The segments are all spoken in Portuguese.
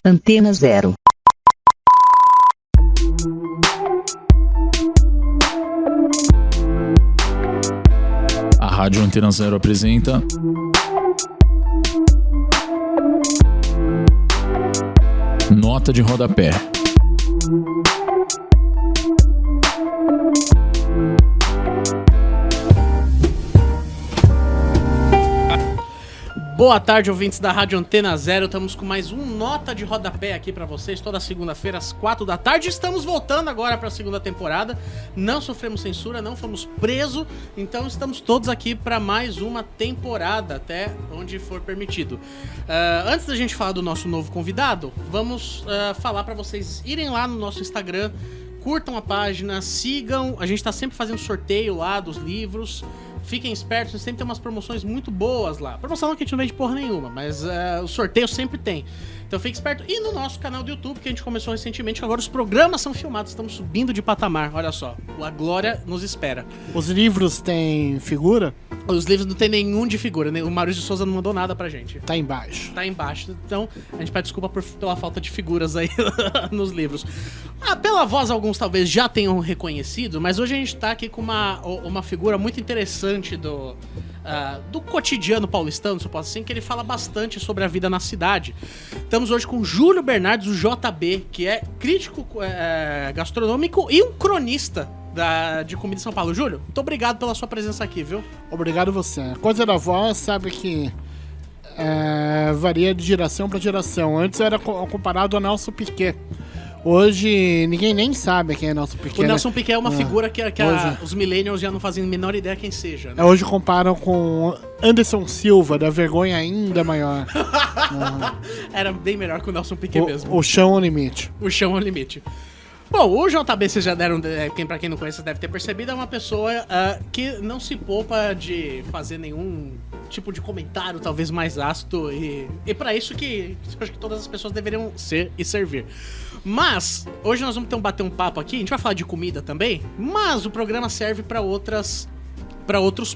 Antena Zero. A Rádio Antena Zero apresenta Nota de Rodapé. Boa tarde, ouvintes da Rádio Antena Zero. Estamos com mais um Nota de Rodapé aqui pra vocês, toda segunda-feira às 4 da tarde. Estamos voltando agora pra segunda temporada. Não sofremos censura, não fomos presos. Então estamos todos aqui pra mais uma temporada, até onde for permitido. Antes da gente falar do nosso novo convidado, vamos falar pra vocês irem lá no nosso Instagram, curtam a página, sigam. A gente tá sempre fazendo sorteio lá dos livros. Fiquem espertos, sempre tem umas promoções muito boas lá. Promoção não que a gente não vende porra nenhuma, mas o sorteio sempre tem. Então fique esperto. E no nosso canal do YouTube, que a gente começou recentemente, agora os programas são filmados, estamos subindo de patamar, olha só. A glória nos espera. Os livros têm figura? Os livros não tem nenhum de figura, né? O Maurício de Souza não mandou nada pra gente. Tá embaixo. Tá embaixo. Então, a gente pede desculpa pela falta de figuras aí nos livros. Pela voz, alguns talvez já tenham reconhecido, mas hoje a gente tá aqui com uma figura muito interessante do cotidiano paulistano, se eu posso assim, que ele fala bastante sobre a vida na cidade. Estamos hoje com Júlio Bernardes, o JB, que é crítico gastronômico e um cronista de comida em São Paulo. Júlio, muito obrigado pela sua presença aqui, viu? Obrigado você. A coisa da voz, sabe que varia de geração para geração. Antes era comparado a Nelson Piquet. Hoje ninguém nem sabe quem é Nelson Piquet. O Nelson Piquet é uma figura que os millennials já não fazem a menor ideia quem seja, né? Hoje comparam com Anderson Silva, da vergonha ainda maior. Era bem melhor que o Nelson Piquet mesmo. O chão ao limite. O chão ao limite. Bom, o JB, vocês já deram, pra quem não conhece, deve ter percebido, é uma pessoa que não se poupa de fazer nenhum tipo de comentário, talvez mais ácido, e pra isso que eu acho que todas as pessoas deveriam ser e servir. Mas, hoje nós vamos bater um papo aqui, a gente vai falar de comida também, mas o programa serve pra outros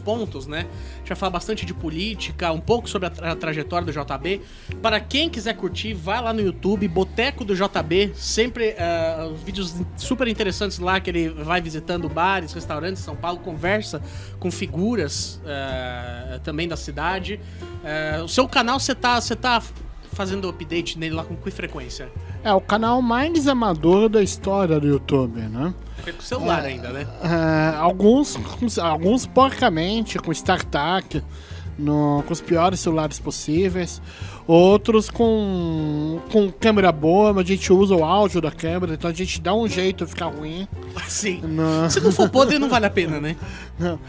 pontos, né? A gente vai falar bastante de política, um pouco sobre a trajetória do JB. Para quem quiser curtir, vai lá no YouTube, Boteco do JB, sempre vídeos super interessantes lá, que ele vai visitando bares, restaurantes em São Paulo, conversa com figuras também da cidade. O seu canal, você tá fazendo update nele lá com que frequência? É o canal mais amador da história do YouTube, né? É com o celular ainda, né? Alguns porcamente, com StarTAC, com os piores celulares possíveis. Outros com câmera boa, mas a gente usa o áudio da câmera, então a gente dá um jeito de ficar ruim. Sim. Se não for podre, não vale a pena, né? Não.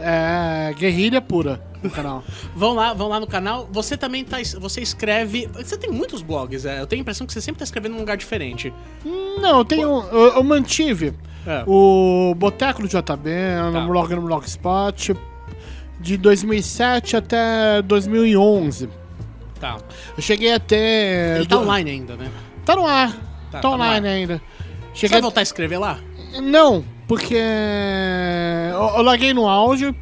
É guerrilha pura no canal. Vão lá no canal. Você também você escreve... Você tem muitos blogs, eu tenho a impressão que você sempre tá escrevendo num lugar diferente. Não, eu mantive o Boteco do JB, no Blogspot, de 2007 até 2011. Tá. Eu cheguei a ter... Ele tá online ainda, né? Tá no ar. Tá online no ar ainda. Você vai voltar a escrever lá? Não, porque eu larguei no áudio.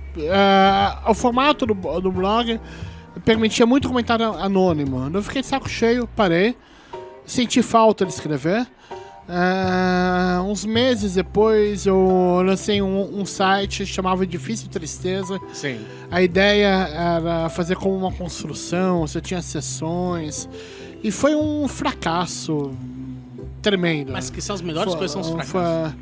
O formato do blog permitia muito comentário anônimo. Eu fiquei de saco cheio, parei. Senti falta de escrever. Uns meses depois eu lancei um site chamado Edifício Tristeza. Sim. A ideia era fazer como uma construção, você tinha sessões, e foi um fracasso tremendo. Mas que são as melhores coisas, são os fracassos.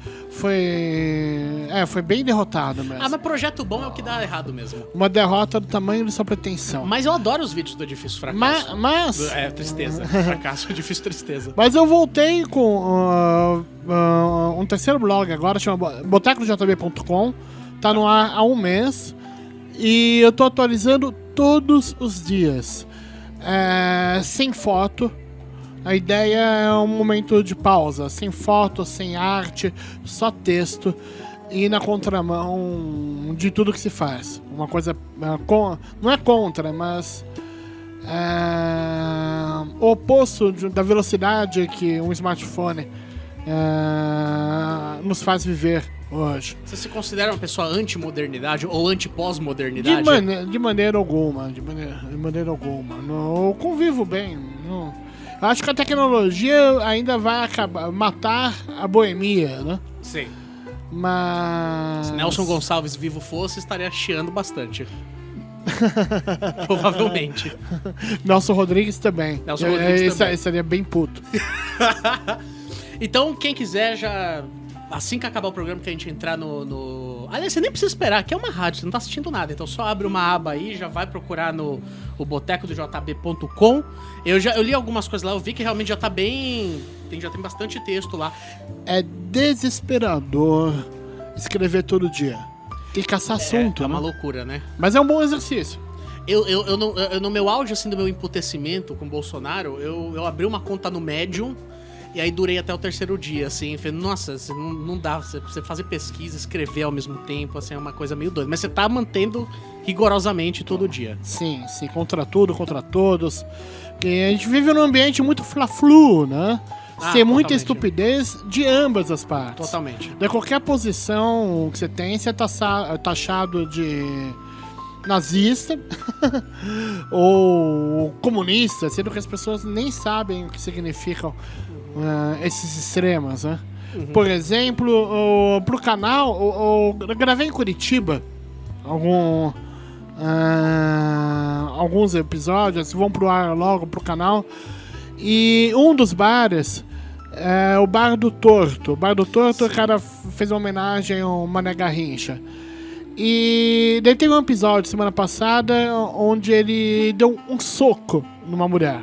Foi bem derrotado mesmo. Mas projeto bom é o que dá errado mesmo. Uma derrota do tamanho de sua pretensão. Mas eu adoro os vídeos do Edifício Fracasso. Tristeza. Fracasso, Edifício Tristeza. Mas eu voltei com um terceiro blog agora, chama botecojb.com. Tá no ar há um mês. E eu tô atualizando todos os dias. Sem foto. A ideia é um momento de pausa, sem foto, sem arte, só texto e na contramão de tudo que se faz. Uma coisa, não é contra, mas o oposto da velocidade que um smartphone nos faz viver hoje. Você se considera uma pessoa anti-modernidade ou anti-pós-modernidade? De maneira alguma. Eu convivo bem. Eu acho que a tecnologia ainda vai matar a boemia, né? Sim. Mas... Se Nelson Gonçalves vivo fosse, estaria chiando bastante. Provavelmente. Nelson Rodrigues também. Nelson Rodrigues também. Seria bem puto. Então, quem quiser já... Assim que acabar o programa, que a gente entrar no... Aliás, você nem precisa esperar, aqui é uma rádio, você não tá assistindo nada. Então só abre uma aba aí, já vai procurar no botecodojb.com. Eu li algumas coisas lá, eu vi que realmente já tá bem... Já tem bastante texto lá. É desesperador escrever todo dia. Tem que caçar assunto, É né? uma loucura, né? Mas é um bom exercício. Eu no meu auge, assim, do meu emputecimento com o Bolsonaro, eu abri uma conta no Medium e aí durei até o 3º dia, assim. Falei, nossa, assim, não dá você fazer pesquisa, escrever ao mesmo tempo, assim, é uma coisa meio doida. Mas você tá mantendo rigorosamente todo dia. Sim, contra tudo, contra todos. Porque a gente vive num ambiente muito fla-flu, né? Tem muita totalmente. estupidez de ambas as partes. Totalmente. De qualquer posição que você tem, você é taxado de nazista ou comunista, sendo que as pessoas nem sabem o que significam esses extremos, né? Por exemplo, pro canal, eu gravei em Curitiba alguns episódios, vão pro ar logo pro canal. E um dos bares é o Bar do Torto. O Bar do Torto, o cara fez uma homenagem ao Mané Garrincha. E daí teve um episódio semana passada onde ele deu um soco numa mulher.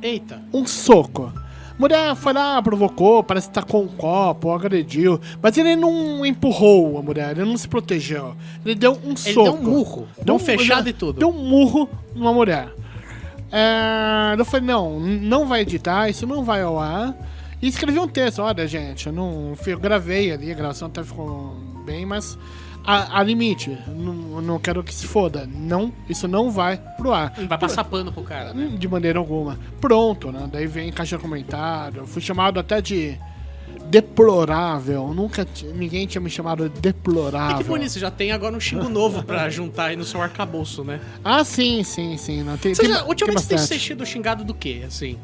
Eita. Um soco. A mulher foi lá, provocou, parece que tacou um copo, agrediu. Mas ele não empurrou a mulher, ele não se protegeu. Ele deu um soco. Ele deu um murro. Deu um fechado e tudo. Deu um murro numa mulher. Eu falei, não vai editar, isso não vai ao ar. E escrevi um texto, olha, gente, eu gravei ali, a gravação até ficou bem, mas há limite. Não quero que se foda. Isso não vai pro ar. Não vai passar pano pro cara, né? De maneira alguma. Pronto, né? Daí vem caixa de comentário. Fui chamado até de deplorável. Ninguém tinha me chamado de deplorável. E que bonito, você já tem agora um xingo novo pra juntar aí no seu arcabouço, né? Ah, sim. Não, Ultimamente você tem sido xingado do quê, assim?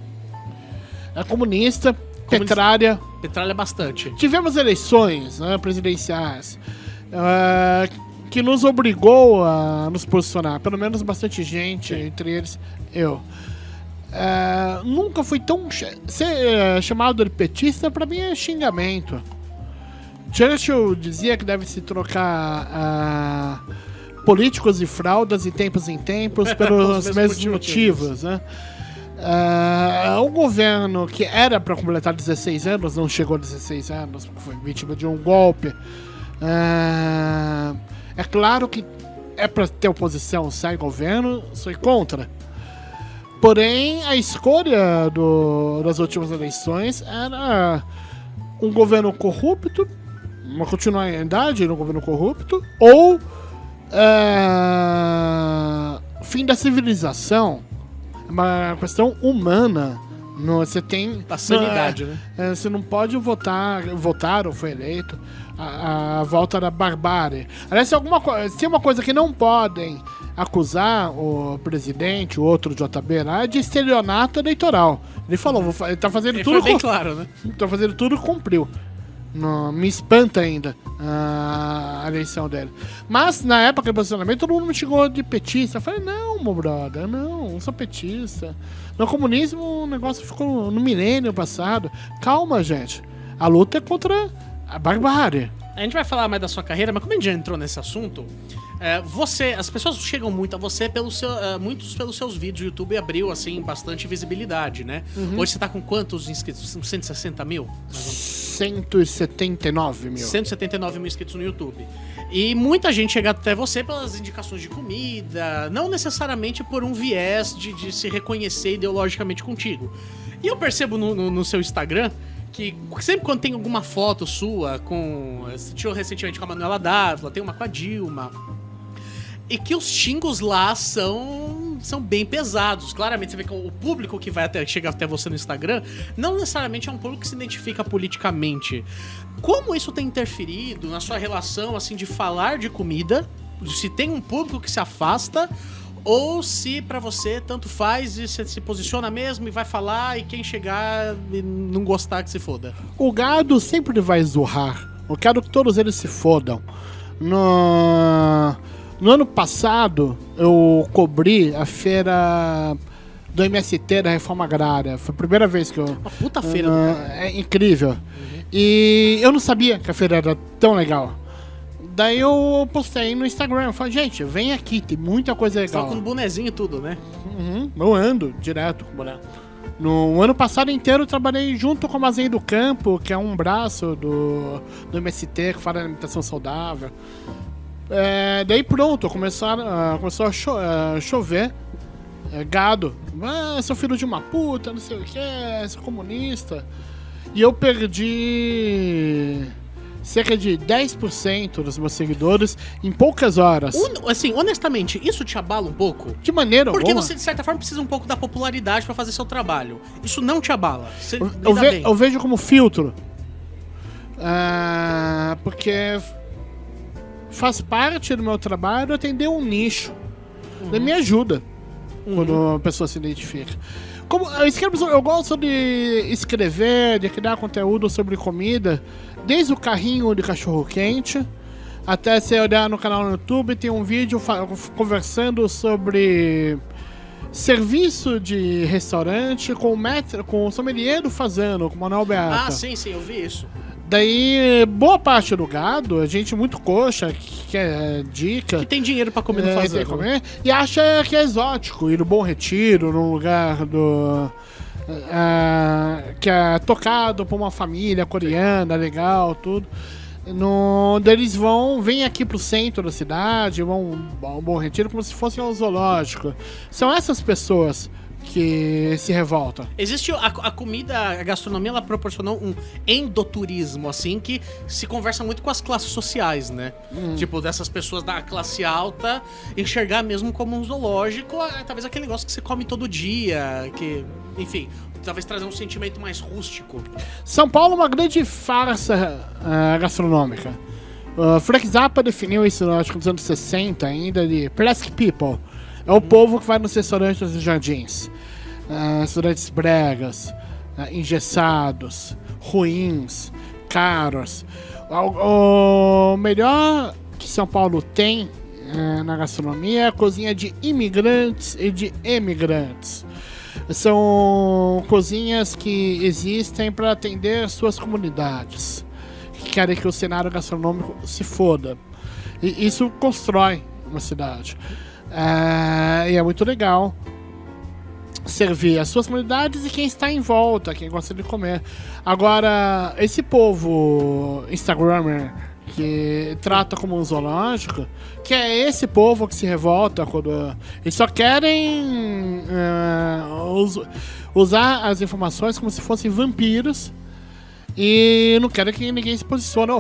É comunista, petralha. Petralha bastante. Tivemos eleições, né, presidenciais, que nos obrigou a nos posicionar. Pelo menos bastante gente, entre eles eu. Nunca fui tão... Ser chamado de petista, pra mim, é xingamento. Churchill dizia que deve se trocar políticos e fraldas de tempos em tempos pelos mesmos motivos, né? Um governo que era para completar 16 anos, não chegou a 16 anos, porque foi vítima de um golpe. É claro que é para ter oposição, sai governo, sou contra. Porém, a escolha das últimas eleições era um governo corrupto, uma continuidade no governo corrupto, ou fim da civilização. Uma questão humana. Você tem... Da sanidade, né? Você não pode votar ou foi eleito a volta da barbárie. Aliás, se tem uma coisa que não podem acusar o presidente, o outro JB lá, é de estelionato eleitoral. Ele falou, ele tá fazendo Ele tudo... foi bem claro, né? Tá fazendo tudo e cumpriu. Me espanta ainda a eleição dele. Mas na época do posicionamento todo mundo me chegou de petista. Eu falei, não, meu brother, não sou petista. No comunismo o negócio ficou no milênio passado. Calma, gente. A luta é contra a barbárie. A gente vai falar mais da sua carreira, mas como a gente já entrou nesse assunto, as pessoas chegam muito a você muitos pelos seus vídeos. O YouTube abriu, assim, bastante visibilidade, né? Hoje você tá com quantos inscritos? 160 mil? 179 mil. 179 mil inscritos no YouTube. E muita gente chega até você pelas indicações de comida, não necessariamente por um viés de se reconhecer ideologicamente contigo. E eu percebo no seu Instagram que sempre quando tem alguma foto sua você tirou recentemente com a Manuela Dávila, tem uma com a Dilma, e que os xingos lá são bem pesados. Claramente você vê que o público que chega até você no Instagram não necessariamente é um público que se identifica politicamente. Como isso tem interferido na sua relação, assim, de falar de comida? Se tem um público que se afasta, ou se pra você tanto faz e você se posiciona mesmo e vai falar e quem chegar e não gostar que se foda. O gado sempre vai zurrar. Eu quero que todos eles se fodam. No ano passado, eu cobri a feira do MST da Reforma Agrária. Foi a primeira vez que eu... Uma puta feira do cara. É incrível. E eu não sabia que a feira era tão legal. Daí eu postei no Instagram. Eu falei, gente, vem aqui, tem muita coisa Só legal. com bonezinho e tudo, né? Eu ando direto com o boné. No ano passado inteiro eu trabalhei junto com o Armazém do Campo, que é um braço do MST, que fala de alimentação saudável. Daí pronto, começou a chover gado. Seu filho de uma puta, não sei o que, seu comunista. E eu perdi cerca de 10% dos meus seguidores em poucas horas. Assim, honestamente, isso te abala um pouco? De maneira Porque alguma. você, de certa forma, precisa um pouco da popularidade pra fazer seu trabalho. Isso não te abala. Você Eu, lida bem. eu vejo como filtro. Porque faz parte do meu trabalho atender um nicho. Daí me ajuda quando a pessoa se identifica. Eu gosto de escrever, de criar conteúdo sobre comida, desde o carrinho de cachorro-quente, até você olhar no canal no YouTube, tem um vídeo conversando sobre serviço de restaurante com o sommelier do Fazano, com o Manuel Beata. Ah, sim, eu vi isso. Daí, boa parte do gado, a gente muito coxa, que quer dica. Que tem dinheiro pra comer no tem Fazano. que comer, e acha que é exótico ir no Bom Retiro, num lugar que é tocado por uma família coreana, legal, tudo. Daí eles vêm aqui pro centro da cidade, vão ao Bom Retiro como se fosse um zoológico. São essas pessoas que se revoltam. Existe a comida, a gastronomia, ela proporcionou um endoturismo, assim, que se conversa muito com as classes sociais, né? Tipo, dessas pessoas da classe alta enxergar mesmo como um zoológico, talvez aquele negócio que você come todo dia, que, enfim, talvez trazer um sentimento mais rústico. São Paulo é uma grande farsa gastronômica. Frank Zappa definiu isso, acho que nos anos 60 ainda, de Plastic People. É o povo que vai nos restaurantes dos jardins. Restaurantes bregas, engessados, ruins, caros. O melhor que São Paulo tem na gastronomia é a cozinha de imigrantes e de emigrantes. São cozinhas que existem para atender suas comunidades, que querem que o cenário gastronômico se foda. E isso constrói uma cidade. E é muito legal servir as suas comunidades e quem está em volta, quem gosta de comer. Agora, esse povo Instagrammer que trata como um zoológico, que é esse povo que se revolta quando eles só querem usar as informações como se fossem vampiros e não querem que ninguém se posicione.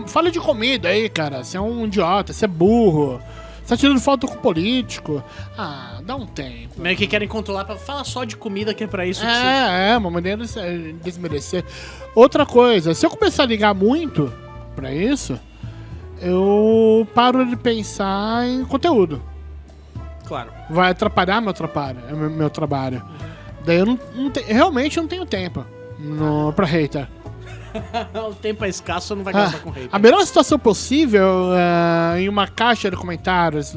Fala de comida aí, cara. Você é um idiota, você é burro. Você tá tirando foto com político. Dá um tempo. Meio que querem controlar pra falar só de comida, que é pra isso que você... uma maneira de desmerecer. Outra coisa, se eu começar a ligar muito pra isso, eu paro de pensar em conteúdo. Claro. Vai atrapalhar meu trabalho. Daí eu realmente não tenho tempo pra hater. O tempo é escasso, não vai gastar com hater. A melhor situação possível em uma caixa de comentários,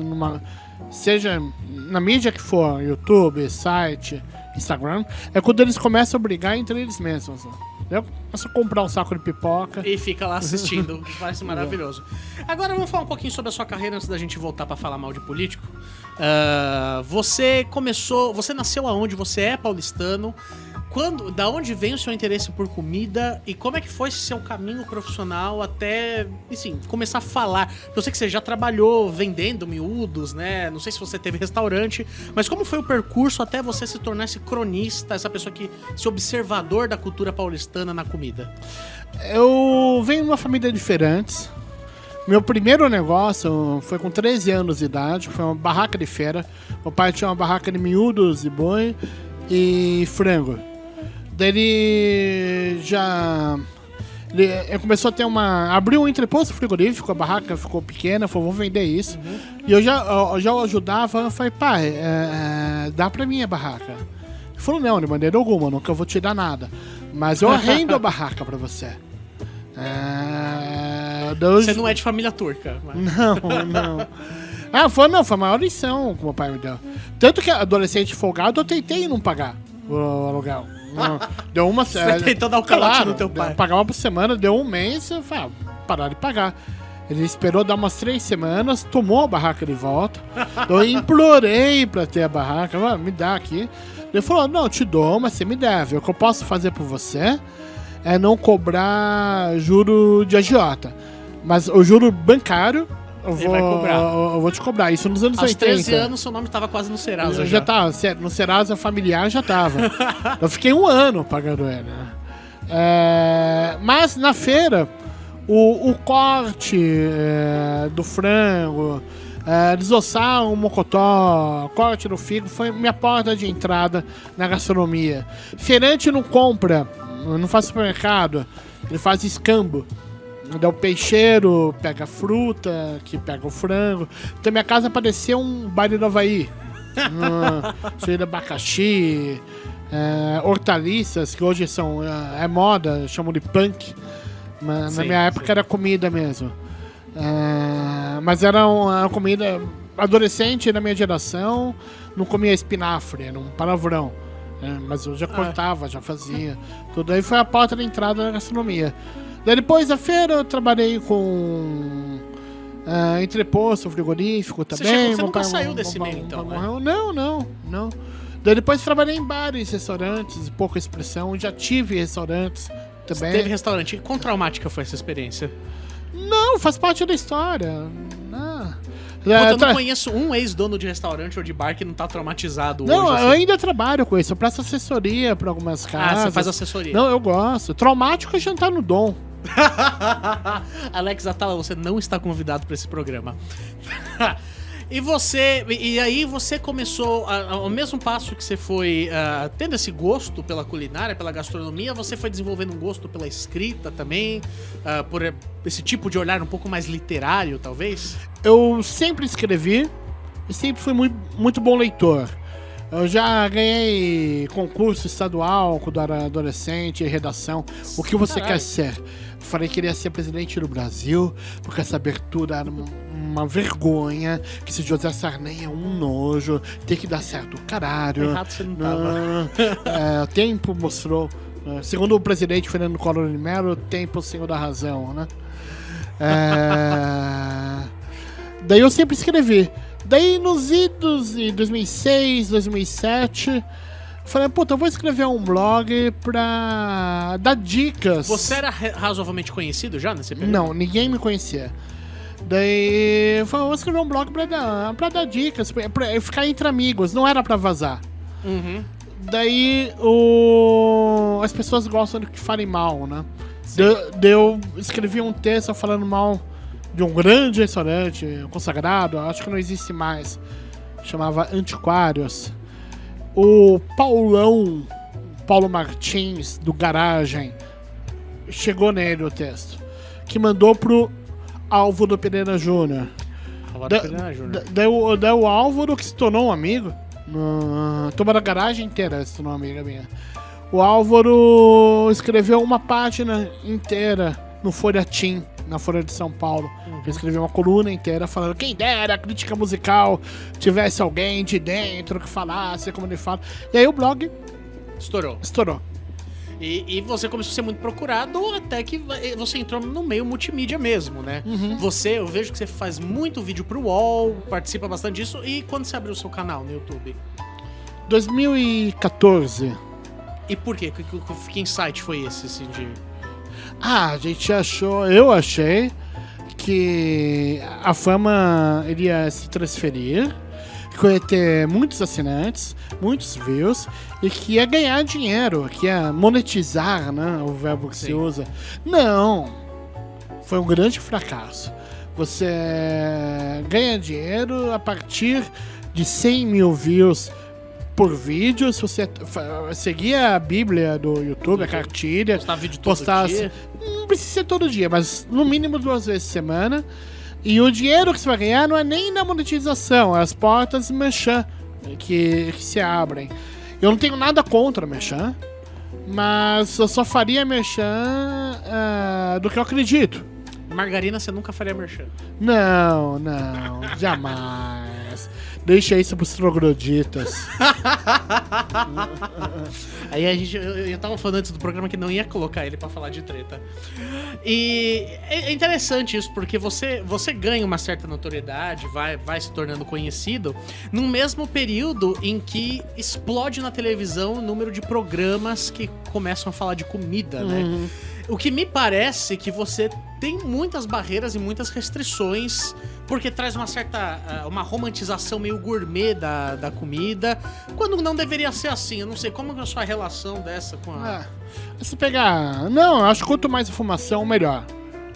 seja na mídia que for, YouTube, site, Instagram, é quando eles começam a brigar entre eles mesmos. Eu começo a comprar um saco de pipoca. E fica lá assistindo. Parece maravilhoso. Agora vamos falar um pouquinho sobre a sua carreira antes da gente voltar pra falar mal de político. Você nasceu aonde? Você é paulistano. Da onde vem o seu interesse por comida e como é que foi esse seu caminho profissional até, assim, começar a falar? Eu sei que você já trabalhou vendendo miúdos, né? Não sei se você teve restaurante, mas como foi o percurso até você se tornar esse cronista, esse observador da cultura paulistana na comida? Eu venho de uma família diferente. Meu primeiro negócio foi com 13 anos de idade, foi uma barraca de feira. Meu pai tinha uma barraca de miúdos de boi e frango. Daí ele Ele começou a ter abriu um entreposto frigorífico, a barraca ficou pequena, falou, vou vender isso. E eu já o ajudava, eu falei, pai, dá pra mim a barraca. Ele falou, não, de maneira alguma, nunca vou te dar nada. Mas eu arrendo a barraca pra você. Você não é de família turca. Mas... Não. Foi a maior lição que o meu pai me deu. Tanto que adolescente folgado, eu tentei não pagar o aluguel. Deu uma... Você tentou dar o calote no teu pai. Pagava por semana, deu um mês, eu falei, parar de pagar. Ele esperou dar umas 3 semanas, tomou a barraca de volta. Eu implorei pra ter a barraca, me dá aqui. Ele falou, não, eu te dou, mas você me deve. O que eu posso fazer por você é não cobrar juro de agiota. Mas o juro bancário, eu vou te cobrar. Isso nos anos 80. Aos 13 anos, seu nome tava quase no Serasa. Já tava, no Serasa familiar já tava. Eu fiquei 1 ano pagando ele. Mas na feira, o corte do frango, desossar um mocotó, corte do figo, foi minha porta de entrada na gastronomia. Feirante não compra, não faz supermercado, ele faz escambo. O peixeiro pega a fruta, que pega o frango. Então minha casa parecia um baile do Havaí. Cheio de abacaxi, hortaliças, que hoje são moda, chamam de punk. Mas na minha época era comida mesmo. Mas era uma comida... Adolescente da minha geração não comia espinafre, era um palavrão. Mas eu já cortava, já fazia. Tudo aí foi a porta de entrada na gastronomia. Daí depois da feira eu trabalhei com entreposto frigorífico também. Você nunca saiu desse meio, então, né? Não. Daí depois trabalhei em bares, restaurantes, de pouca expressão. Já tive restaurantes também. Você teve restaurante. Quão traumática foi essa experiência? Não, faz parte da história. Eu não conheço um ex-dono de restaurante ou de bar que não tá traumatizado hoje. Não, assim. eu ainda trabalho com isso. Eu presto assessoria pra algumas casas. Você faz assessoria? Não, eu gosto. Traumático é jantar no Dom. Alex Atala, você não está convidado para esse programa. E aí você começou, ao mesmo passo que você foi tendo esse gosto pela culinária, pela gastronomia, você foi desenvolvendo um gosto pela escrita também, por esse tipo de olhar um pouco mais literário, talvez? Eu sempre escrevi e sempre fui muito, muito bom leitor. Eu já ganhei concurso estadual quando era adolescente, redação. O que você quer ser? Eu falei que queria ser presidente do Brasil, porque essa abertura era uma vergonha, que esse José Sarney é um nojo, tem que dar certo, caralho. Errado você não tava. O tempo mostrou, segundo o presidente Fernando Collor de Mello, o tempo é o senhor da razão, né? Daí eu sempre escrevi. Daí nos idos de 2006, 2007, falei, puta, eu vou escrever um blog pra dar dicas. Você era razoavelmente conhecido já nesse período? Não, ninguém me conhecia. Daí eu falei, vou escrever um blog pra dar dicas, pra ficar entre amigos, não era pra vazar. Uhum. Daí as pessoas gostam de que falem mal, né? Daí eu escrevi um texto falando mal de um grande restaurante consagrado, acho que não existe mais, chamava Antiquários. O Paulo Martins, do Garagem, chegou nele o texto, que mandou pro Álvaro Pereira Júnior. Daí o Álvaro, que se tornou um amigo, tomou a garagem inteira, se tornou uma amiga minha. O Álvaro escreveu uma página inteira no Folhetim, na Folha de São Paulo. Ele escreveu uma coluna inteira falando, quem dera a crítica musical tivesse alguém de dentro que falasse como ele fala. E aí o blog estourou. E você começou a ser muito procurado até que você entrou no meio multimídia mesmo, né? Uhum. Eu vejo que você faz muito vídeo pro UOL, participa bastante disso. E quando você abriu o seu canal no YouTube? 2014. E por quê? Que insight foi esse, assim, de... A gente eu achei que a fama iria se transferir, que ia ter muitos assinantes, muitos views, e que ia ganhar dinheiro, que ia monetizar, né, o verbo que se usa. Não, foi um grande fracasso. Você ganha dinheiro a partir de 100 mil views por vídeo, se você seguir a Bíblia do YouTube, a cartilha, Postar vídeo todo dia. Não precisa ser todo dia, mas no mínimo 2 vezes por semana. E o dinheiro que você vai ganhar não é nem na monetização, é as portas merchan que se abrem. Eu não tenho nada contra merchan, mas eu só faria merchan do que eu acredito. Margarina você nunca faria merchan. Não, jamais. Deixa isso pros trogloditas. Aí eu tava falando antes do programa que não ia colocar ele pra falar de treta. E é interessante isso, porque você ganha uma certa notoriedade, vai se tornando conhecido, no mesmo período em que explode na televisão o número de programas que começam a falar de comida, né? O que me parece que você tem muitas barreiras e muitas restrições, porque traz uma romantização meio gourmet da comida, quando não deveria ser assim. Eu não sei como é a sua relação dessa com a... Se pegar... Não, eu acho que quanto mais informação, melhor.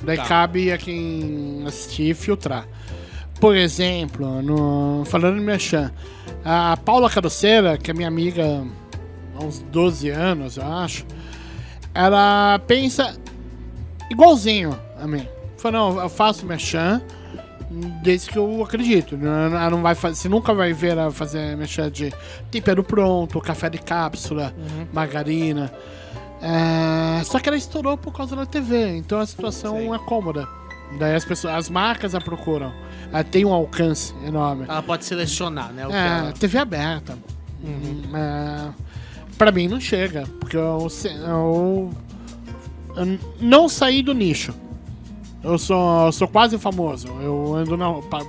Daí Tá. cabe a quem assistir filtrar. Por exemplo, falando em merchan, a Paula Caroceira, que é minha amiga há uns 12 anos, eu acho, ela pensa igualzinho a mim. Fala, não, eu faço merchan desde que eu acredito. Ela não vai fazer, você nunca vai ver ela fazer merchan de tempero pronto, café de cápsula, margarina. Só que ela estourou por causa da TV, então a situação é cômoda. Daí as marcas a procuram. Ela tem um alcance enorme. Ela pode selecionar, né? O que ela... TV aberta. Pra mim não chega, porque eu não saí do nicho. Eu sou quase famoso. Eu ando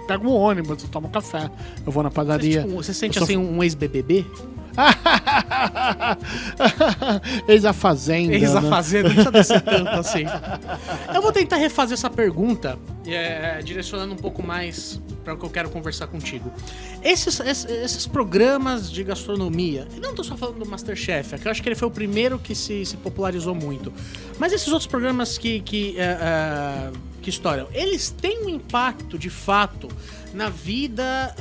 pego um ônibus, eu tomo café, eu vou na padaria. Você sente assim um ex-BBB? Eis a Fazenda. Ex a né? Fazenda, não precisa descer tanto assim. Eu vou tentar refazer essa pergunta, direcionando um pouco mais para o que eu quero conversar contigo. Esses programas de gastronomia, e não tô só falando do MasterChef, que eu acho que ele foi o primeiro que se popularizou muito, mas esses outros programas que estouram, eles têm um impacto de fato na vida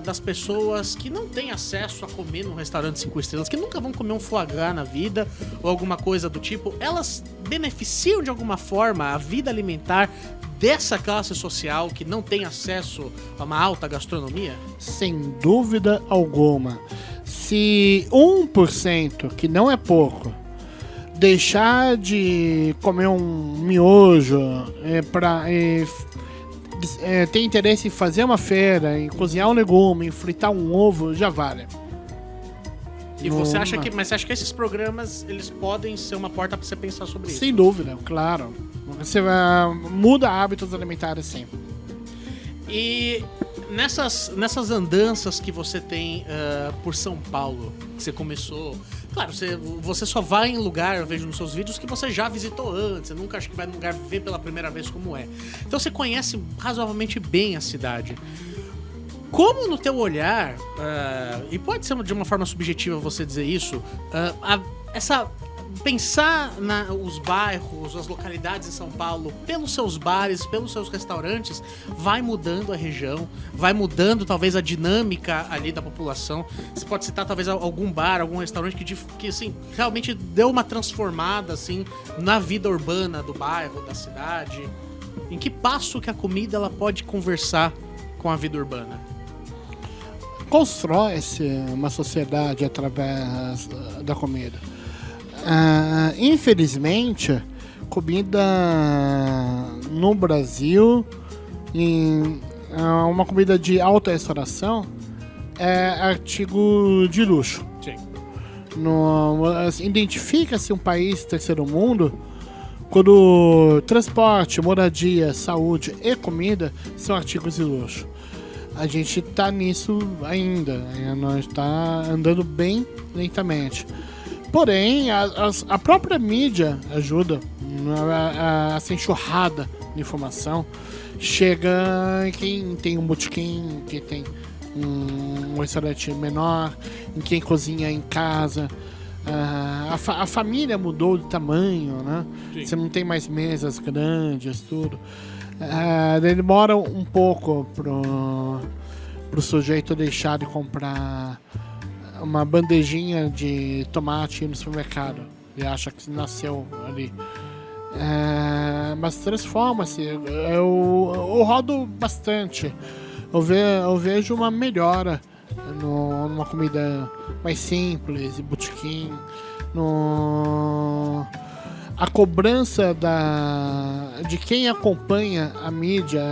das pessoas que não têm acesso a comer num restaurante 5 estrelas, que nunca vão comer um foie gras na vida, ou alguma coisa do tipo. Elas beneficiam de alguma forma a vida alimentar dessa classe social que não tem acesso a uma alta gastronomia? Sem dúvida alguma. Se 1%, que não é pouco, deixar de comer um miojo ter interesse em fazer uma feira, em cozinhar um legume, em fritar um ovo, já vale. E você acha que esses programas eles podem ser uma porta para você pensar sobre isso? Sem dúvida, claro. Você muda hábitos alimentares sempre. E nessas andanças que você tem por São Paulo, que você começou... Claro, você só vai em lugar, eu vejo nos seus vídeos, que você já visitou antes. Você nunca acha que vai num lugar ver pela primeira vez como é. Então você conhece razoavelmente bem a cidade. Como no teu olhar, e pode ser de uma forma subjetiva você dizer isso, pensar os bairros, as localidades em São Paulo, pelos seus bares, pelos seus restaurantes, vai mudando a região, vai mudando talvez a dinâmica ali da população. Você pode citar talvez algum bar, algum restaurante que assim, realmente deu uma transformada assim, na vida urbana do bairro, da cidade. Em que passo que a comida ela pode conversar com a vida urbana? Constrói-se uma sociedade através da comida. Infelizmente, comida no Brasil, uma comida de alta restauração, é artigo de luxo. Sim. Identifica-se um país terceiro mundo quando transporte, moradia, saúde e comida são artigos de luxo. A gente tá nisso ainda, nós tá andando bem lentamente. Porém, a própria mídia ajuda essa enxurrada de informação. Chega em quem tem um botequim, quem tem um restaurante menor, em quem cozinha em casa. A família mudou de tamanho, né? Sim. Você não tem mais mesas grandes, tudo. Demora um pouco pro sujeito deixar de comprar uma bandejinha de tomate no supermercado. Ele acha que nasceu ali. Mas transforma-se. Eu rodo bastante. Eu vejo uma melhora numa comida mais simples, botequim. A cobrança de quem acompanha a mídia,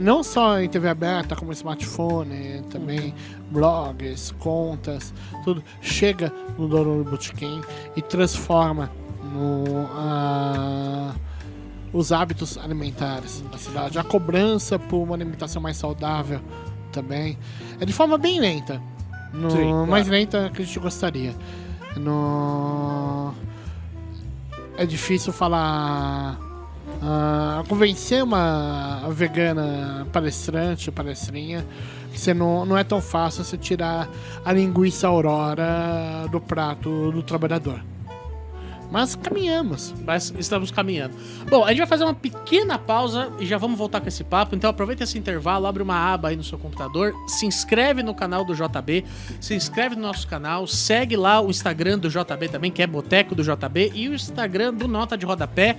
não só em TV aberta, como smartphone, também blogs, contas, tudo chega no dono do botequim e transforma os hábitos alimentares da cidade. A cobrança por uma alimentação mais saudável também é de forma bem lenta, Sim, claro. mais lenta que a gente gostaria. É difícil falar. Convencer uma vegana palestrinha que você não é tão fácil você tirar a linguiça Aurora do prato do trabalhador. Mas caminhamos. Mas estamos caminhando. Bom, a gente vai fazer uma pequena pausa e já vamos voltar com esse papo. Então aproveita esse intervalo, abre uma aba aí no seu computador, se inscreve no canal do JB, se inscreve no nosso canal, segue lá o Instagram do JB também, que é Boteco do JB, e o Instagram do Nota de Rodapé.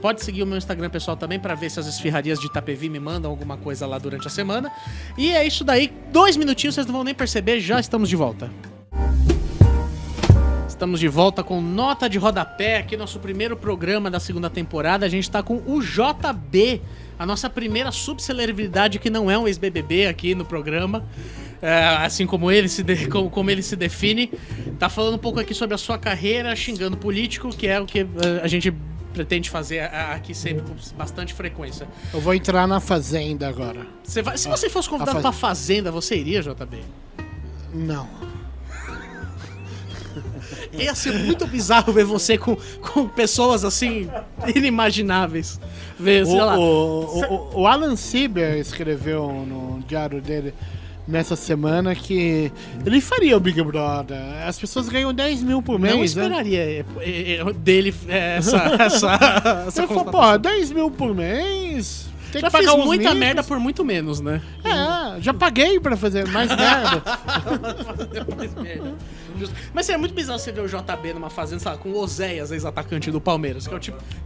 Pode seguir o meu Instagram pessoal também para ver se as esfirrarias de Itapevi me mandam alguma coisa lá durante a semana. E é isso daí. 2 minutinhos, vocês não vão nem perceber, já estamos de volta. Estamos de volta com Nota de Rodapé, aqui nosso primeiro programa da segunda temporada. A gente tá com o JB, a nossa primeira subcelebridade que não é um ex-BBB aqui no programa. Assim como ele como ele se define. Tá falando um pouco aqui sobre a sua carreira, xingando político, que é o que a gente pretende fazer aqui sempre com bastante frequência. Eu vou entrar na Fazenda agora. Se você fosse convidado pra Fazenda, você iria, JB? Não. Ia ser muito bizarro ver você com pessoas assim inimagináveis. Ver, sei lá. O Alan Sieber escreveu no diário dele nessa semana que ele faria o Big Brother. As pessoas ganham 10 mil por mês. Não esperaria dele essa Você falou, pô, 10 mil por mês? Tem já que pagar fiz muita micos. merda por muito menos, né? Já paguei pra fazer mais merda. Mais merda. Justo. Mas é muito bizarro você ver o JB numa fazenda, sei lá, com o Oséias, ex-atacante do Palmeiras,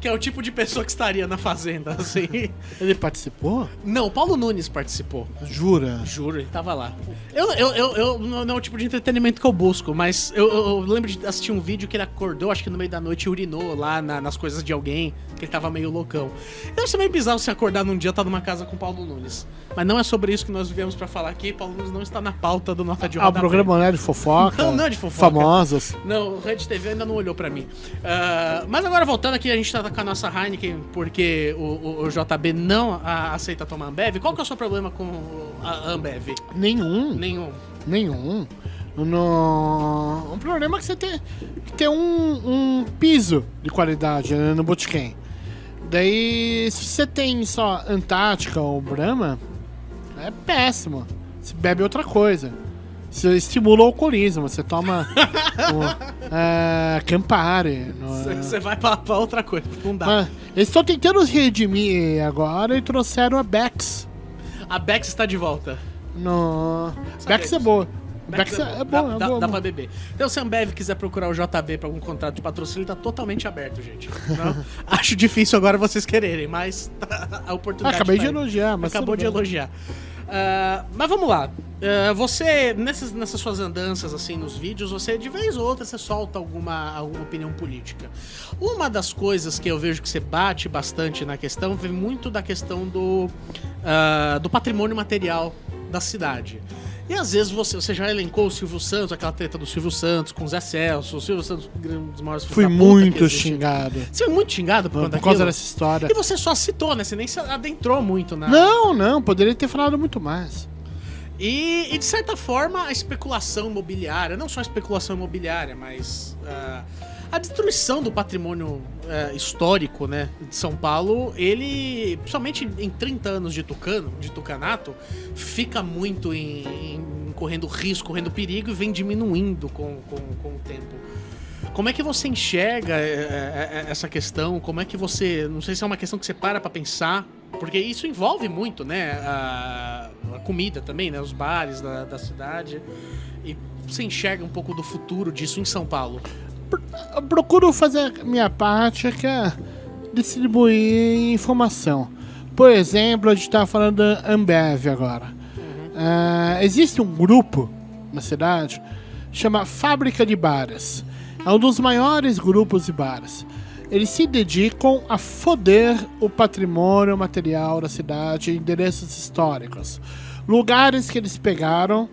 que é o tipo de pessoa que estaria na fazenda, assim. Ele participou? Não, o Paulo Nunes participou. Jura? Juro, ele tava lá. Eu não é o tipo de entretenimento que eu busco, mas eu lembro de assistir um vídeo que ele acordou, acho que no meio da noite, e urinou lá nas coisas de alguém, que ele tava meio loucão. Deve ser meio bizarro você acordar num dia e estar numa casa com o Paulo Nunes. Mas não é sobre isso que nós viemos pra falar aqui. Paulo Nunes não está na pauta do Nota de Rodapé. O programa não é de fofoca? Não é de fofoca. Famosos? Não, o Red TV ainda não olhou pra mim. Mas agora voltando aqui, a gente tá com a nossa Heineken porque o JB não aceita tomar Ambev. Qual que é o seu problema com a Ambev? Nenhum. O problema é que você tem que ter um piso de qualidade, né, no botequim. Daí, se você tem só Antártica ou Brahma, é péssimo. Você bebe outra coisa. Você estimula o alcoolismo. Você toma Campari. Você vai pra outra coisa. Não dá. Mas eles estão tentando se redimir agora e trouxeram a Beck's. A Beck's está de volta. Beck's é boa. Beck's é boa. Dá pra beber. Então, se a Ambev quiser procurar o JB pra algum contrato de patrocínio, ele tá totalmente aberto, gente. Não? Acho difícil agora vocês quererem, mas a oportunidade. Acabei de elogiar, mas. Acabou de elogiar. Mas vamos lá. Você, nessas suas andanças assim nos vídeos, você de vez ou outra você solta alguma opinião política. Uma das coisas que eu vejo que você bate bastante na questão vem muito da questão do patrimônio material da cidade. E às vezes você já elencou o Silvio Santos, aquela treta do Silvio Santos com o Zé Celso, o Silvio Santos, um dos maiores filhos Fui da puta muito que existe. xingado. Você foi muito xingado por causa dessa história. E você só citou, né? Você nem se adentrou muito na... Não, poderia ter falado muito mais. E de certa forma, a especulação imobiliária, não só a especulação imobiliária, mas a destruição do patrimônio histórico, né, de São Paulo, ele, principalmente em 30 anos de tucanato, fica muito correndo risco, correndo perigo e vem diminuindo com o tempo. Como é que você enxerga essa questão? Como é que você... Não sei se é uma questão que você para pra pensar, porque isso envolve muito, né? a comida também, né? Os bares da cidade. E você enxerga um pouco do futuro disso em São Paulo? Eu procuro fazer a minha parte, que é distribuir informação. Por exemplo, a gente está falando da Ambev agora. Existe um grupo na cidade, chama Fábrica de Bares. É um dos maiores grupos de bares. Eles se dedicam a foder o patrimônio material da cidade, endereços históricos. Lugares que eles pegaram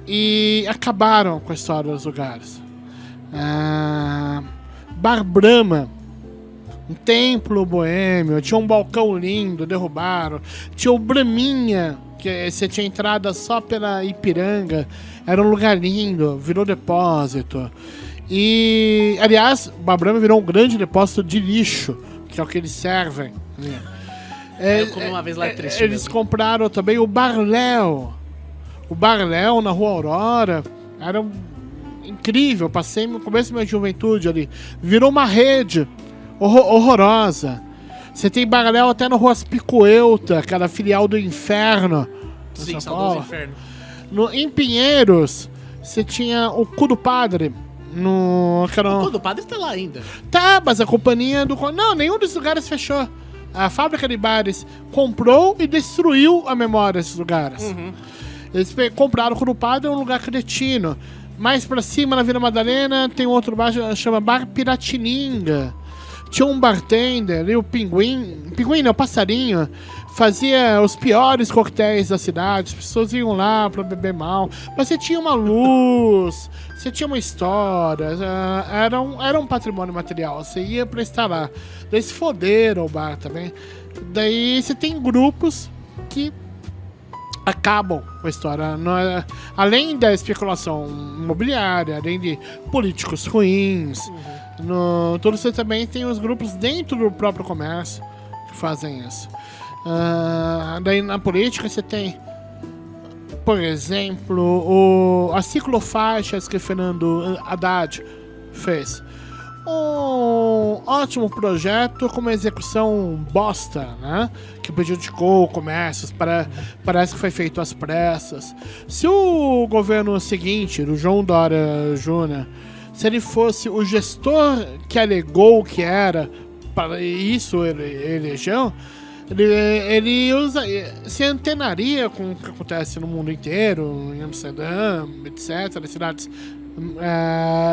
e acabaram com a história dos lugares. Bar Brahma, um templo boêmio, tinha um balcão lindo, derrubaram. Tinha o Braminha, que você tinha entrada só pela Ipiranga, era um lugar lindo, virou depósito. E, aliás, o Bar Brahma virou um grande depósito de lixo, que é o que eles servem. Eu comi uma vez lá, é triste Eles mesmo. compraram também o Bar Léo. O Bar Léo, na Rua Aurora, era incrível. Passei no começo da minha juventude ali. Virou uma rede horrorosa. Você tem Bar Léo até na Rua Picoelta, que era a filial do Inferno. Sim, São saudoso Paulo. inferno. Em Pinheiros, você tinha o Cu do Padre. O do padre tá lá ainda. Tá, mas a companhia do... Não, nenhum desses lugares fechou. A fábrica de bares comprou e destruiu a memória desses lugares. Eles compraram o Cu do Padre, é um lugar cretino. Mais pra cima, na Vila Madalena, tem um outro bar, chama Bar Piratininga. Tinha um bartender ali, o Pinguim. Pinguim não, o Passarinho. Fazia os piores coquetéis da cidade. As pessoas iam lá pra beber mal. Mas você tinha uma luz, você tinha uma história. Era um patrimônio material. Você ia pra estar lá. Daí se foderam o bar também. Daí você tem grupos que acabam com a história. Além da especulação imobiliária, além de políticos ruins, tudo você também tem os grupos dentro do próprio comércio que fazem isso. Daí na política você tem, por exemplo, as ciclofaixas que Fernando Haddad fez. Um ótimo projeto com uma execução bosta, né? Que prejudicou o comércio, parece que foi feito às pressas. Se o governo seguinte, do João Dória Júnior, se ele fosse o gestor que alegou que era para isso elegeu, ele se antenaria com o que acontece no mundo inteiro, em Amsterdã, etc., nas cidades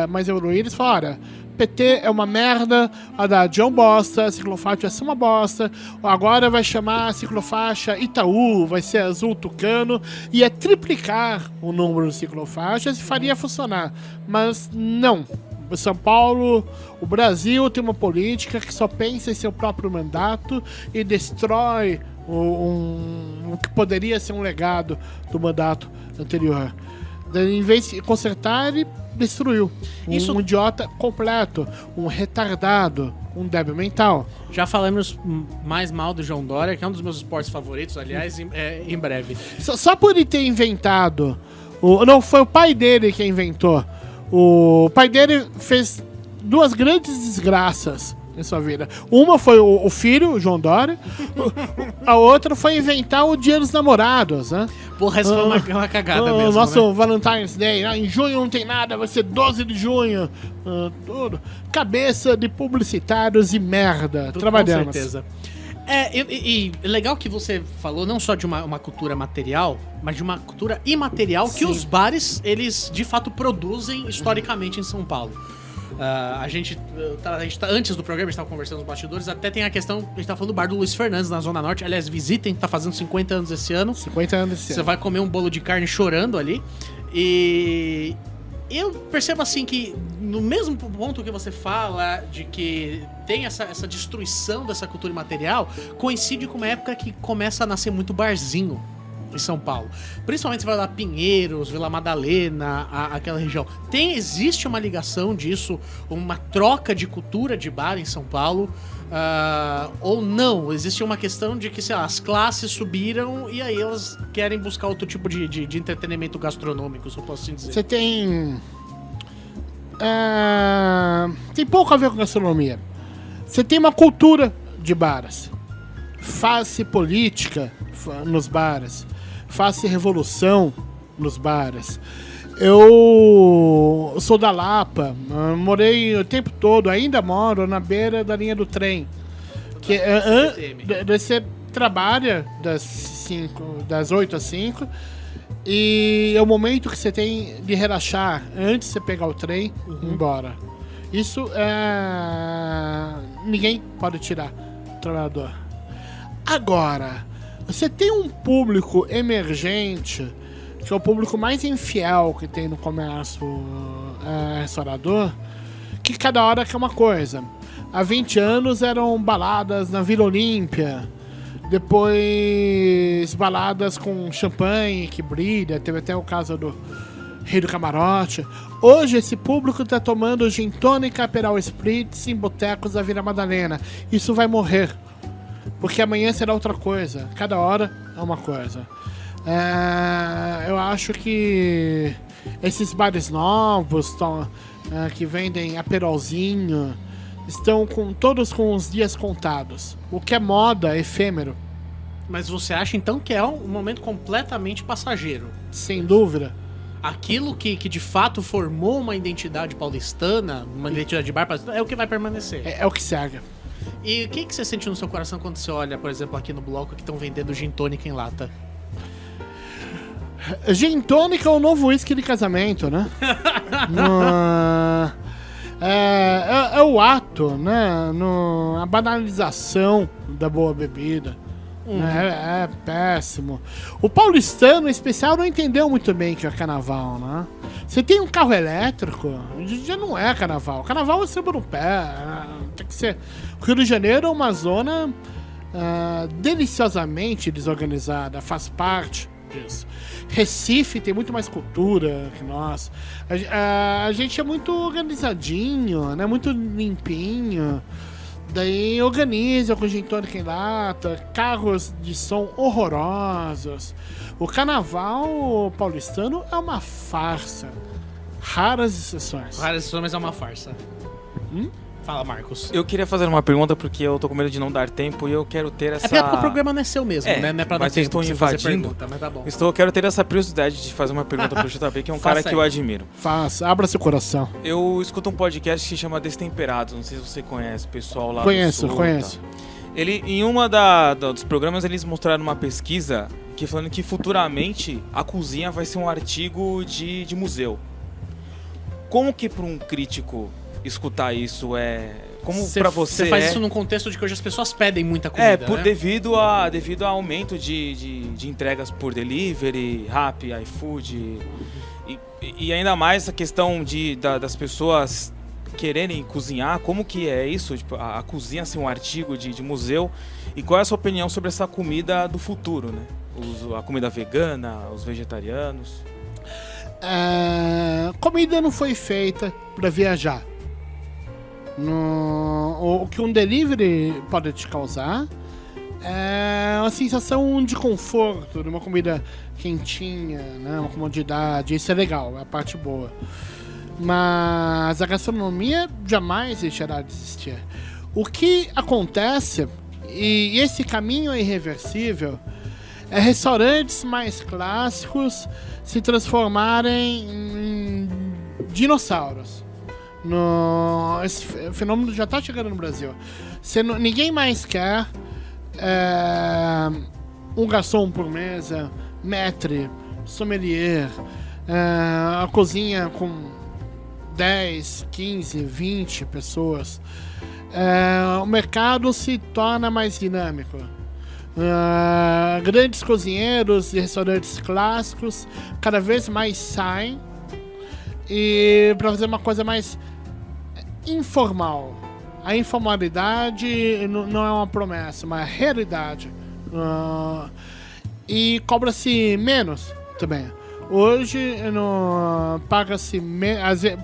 mais evoluídas. Fala, olha, PT é uma merda, Haddad é um bosta, a ciclofaixa vai ser uma bosta, agora vai chamar a ciclofaixa Itaú, vai ser azul tucano, ia triplicar o número de ciclofaixas e faria funcionar. Mas não. São Paulo, o Brasil tem uma política que só pensa em seu próprio mandato e destrói o que poderia ser um legado do mandato anterior. Em vez de consertar, ele destruiu. Um idiota completo, um retardado, um débil mental. Já falamos mais mal do João Dória, que é um dos meus esportes favoritos, aliás, em breve. Só por ele ter inventado... Não, foi o pai dele que inventou. O pai dele fez duas grandes desgraças em sua vida. Uma foi o filho, o João Dória. A outra foi inventar o Dia dos Namorados, né? Porra, essa foi uma cagada mesmo, o nosso né? Valentine's Day. Em junho não tem nada, vai ser 12 de junho. Tudo. Cabeça de publicitários e merda. Trabalhando. Com certeza. E legal que você falou não só de uma cultura material, mas de uma cultura imaterial. Sim. Que os bares, eles de fato produzem historicamente em São Paulo. A gente antes do programa, a gente estava conversando nos bastidores, até tem a questão, a gente tá falando do bar do Luiz Fernandes, na Zona Norte. Aliás, visitem, tá fazendo 50 anos esse ano. 50 anos esse ano. Você vai comer um bolo de carne chorando ali. E eu percebo assim que no mesmo ponto que você fala de que tem essa destruição dessa cultura imaterial, coincide com uma época que começa a nascer muito barzinho em São Paulo. Principalmente você vai lá Pinheiros, Vila Madalena, aquela região. Existe uma ligação disso, uma troca de cultura de bar em São Paulo, ou não? Existe uma questão de que, sei lá, as classes subiram e aí elas querem buscar outro tipo de entretenimento gastronômico, se eu posso assim dizer. Você tem... tem pouco a ver com gastronomia. Você tem uma cultura de bares. Faz-se política nos bares. faça revolução nos bares. Eu sou da Lapa, morei o tempo todo, ainda moro na beira da linha do trem. Que você trabalha das 8 às 5 e é o momento que você tem de relaxar antes de você pegar o trem e ir embora. Isso ninguém pode tirar do trabalhador. Agora, você tem um público emergente, que é o público mais infiel que tem no comércio restaurador, que cada hora quer uma coisa. Há 20 anos eram baladas na Vila Olímpia, depois baladas com champanhe que brilha, teve até o caso do Rei do Camarote. Hoje esse público está tomando gin tônica, Aperol Spritz em botecos da Vila Madalena. Isso vai morrer, porque amanhã será outra coisa, cada hora é uma coisa. Eu acho que esses bares novos que vendem aperolzinho estão todos com os dias contados. O que é moda, é efêmero. Mas você acha então que é um momento completamente passageiro? Sem dúvida. Aquilo que de fato formou uma identidade paulistana, uma identidade de bar paulistana, é o que vai permanecer. É o que segue. E o que você sente no seu coração quando você olha, por exemplo, aqui no bloco que estão vendendo gin tônica em lata? Gin tônica é o novo whisky de casamento, né? É o ato, né? A banalização da boa bebida. É péssimo. O paulistano, em especial, não entendeu muito bem que é carnaval, né? Você tem um carro elétrico, já não é carnaval. Carnaval é samba no pé. Tem que ser. O Rio de Janeiro é uma zona deliciosamente desorganizada, faz parte disso. Recife tem muito mais cultura que nós. A gente é muito organizadinho, né? Muito limpinho. Daí organiza com gin tônica em lata, carros de som horrorosos. O carnaval paulistano é uma farsa. Raras exceções. Raras exceções, mas é uma farsa. Fala, Marcos. Eu queria fazer uma pergunta porque eu tô com medo de não dar tempo e eu quero ter essa... É porque o programa não é seu mesmo, né? Não é pra dar mas tempo estou pra você fazer invadindo. pergunta, mas tá bom. Eu quero ter essa curiosidade de fazer uma pergunta pro JP, que é um cara que eu admiro. Faça, abra seu coração. Eu escuto um podcast que se chama Destemperados, não sei se você conhece, o pessoal lá Conheço. do Sul. Ele, em uma dos programas, eles mostraram uma pesquisa falando que futuramente a cozinha vai ser um artigo de museu. Como que para um crítico escutar isso como pra você faz isso num contexto de que hoje as pessoas pedem muita comida, né? devido ao aumento de entregas por delivery, Rappi, iFood e ainda mais a questão das pessoas quererem cozinhar. Como que é isso? Tipo, a cozinha ser um artigo de museu. E qual é a sua opinião sobre essa comida do futuro, né? A comida vegana, os vegetarianos? Comida não foi feita para viajar. O que um delivery pode te causar é uma sensação de conforto, de uma comida quentinha, né? Uma comodidade. Isso é legal, é a parte boa. Mas a gastronomia jamais deixará de existir. O que acontece, e esse caminho é irreversível, é restaurantes mais clássicos se transformarem em dinossauros. Esse fenômeno já está chegando no Brasil. Ninguém mais quer um garçom por mesa, maître, sommelier, a cozinha com 10, 15, 20 pessoas. O mercado se torna mais dinâmico. Grandes cozinheiros e restaurantes clássicos cada vez mais saem e para fazer uma coisa mais informal. A informalidade não é uma promessa, é uma realidade. E cobra-se menos também. Hoje paga-se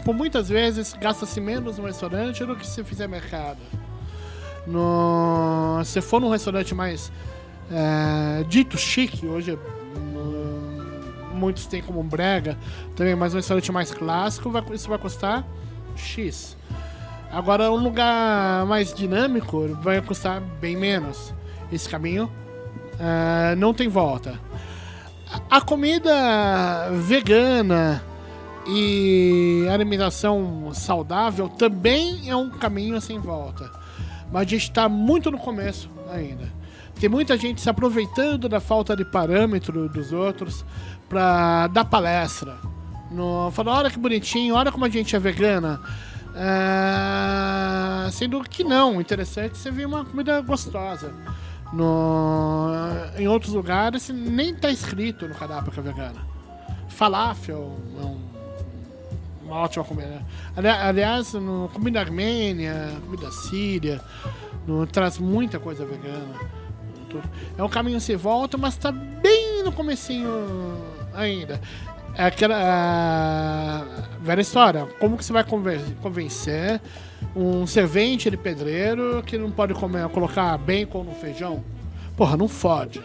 por muitas vezes gasta-se menos no restaurante do que se fizer mercado. Se for num restaurante mais dito chique, hoje muitos têm como um brega também, mas um restaurante mais clássico isso vai custar X. Agora um lugar mais dinâmico vai custar bem menos. Esse caminho não tem volta. A comida vegana e alimentação saudável também é um caminho sem volta. Mas a gente está muito no começo ainda. Tem muita gente se aproveitando da falta de parâmetro dos outros para dar palestra. Falando, olha que bonitinho, olha como a gente é vegana. Sendo que não, interessante você ver uma comida gostosa. Em outros lugares nem tá escrito no cardápio que é vegana. Falafel é uma ótima comida. Aliás, comida armênia, comida síria, traz muita coisa vegana. É um caminho sem volta, mas tá bem no comecinho ainda. É aquela velha história. Como que você vai convencer um servente de pedreiro que não pode colocar bacon no feijão? Porra, não fode.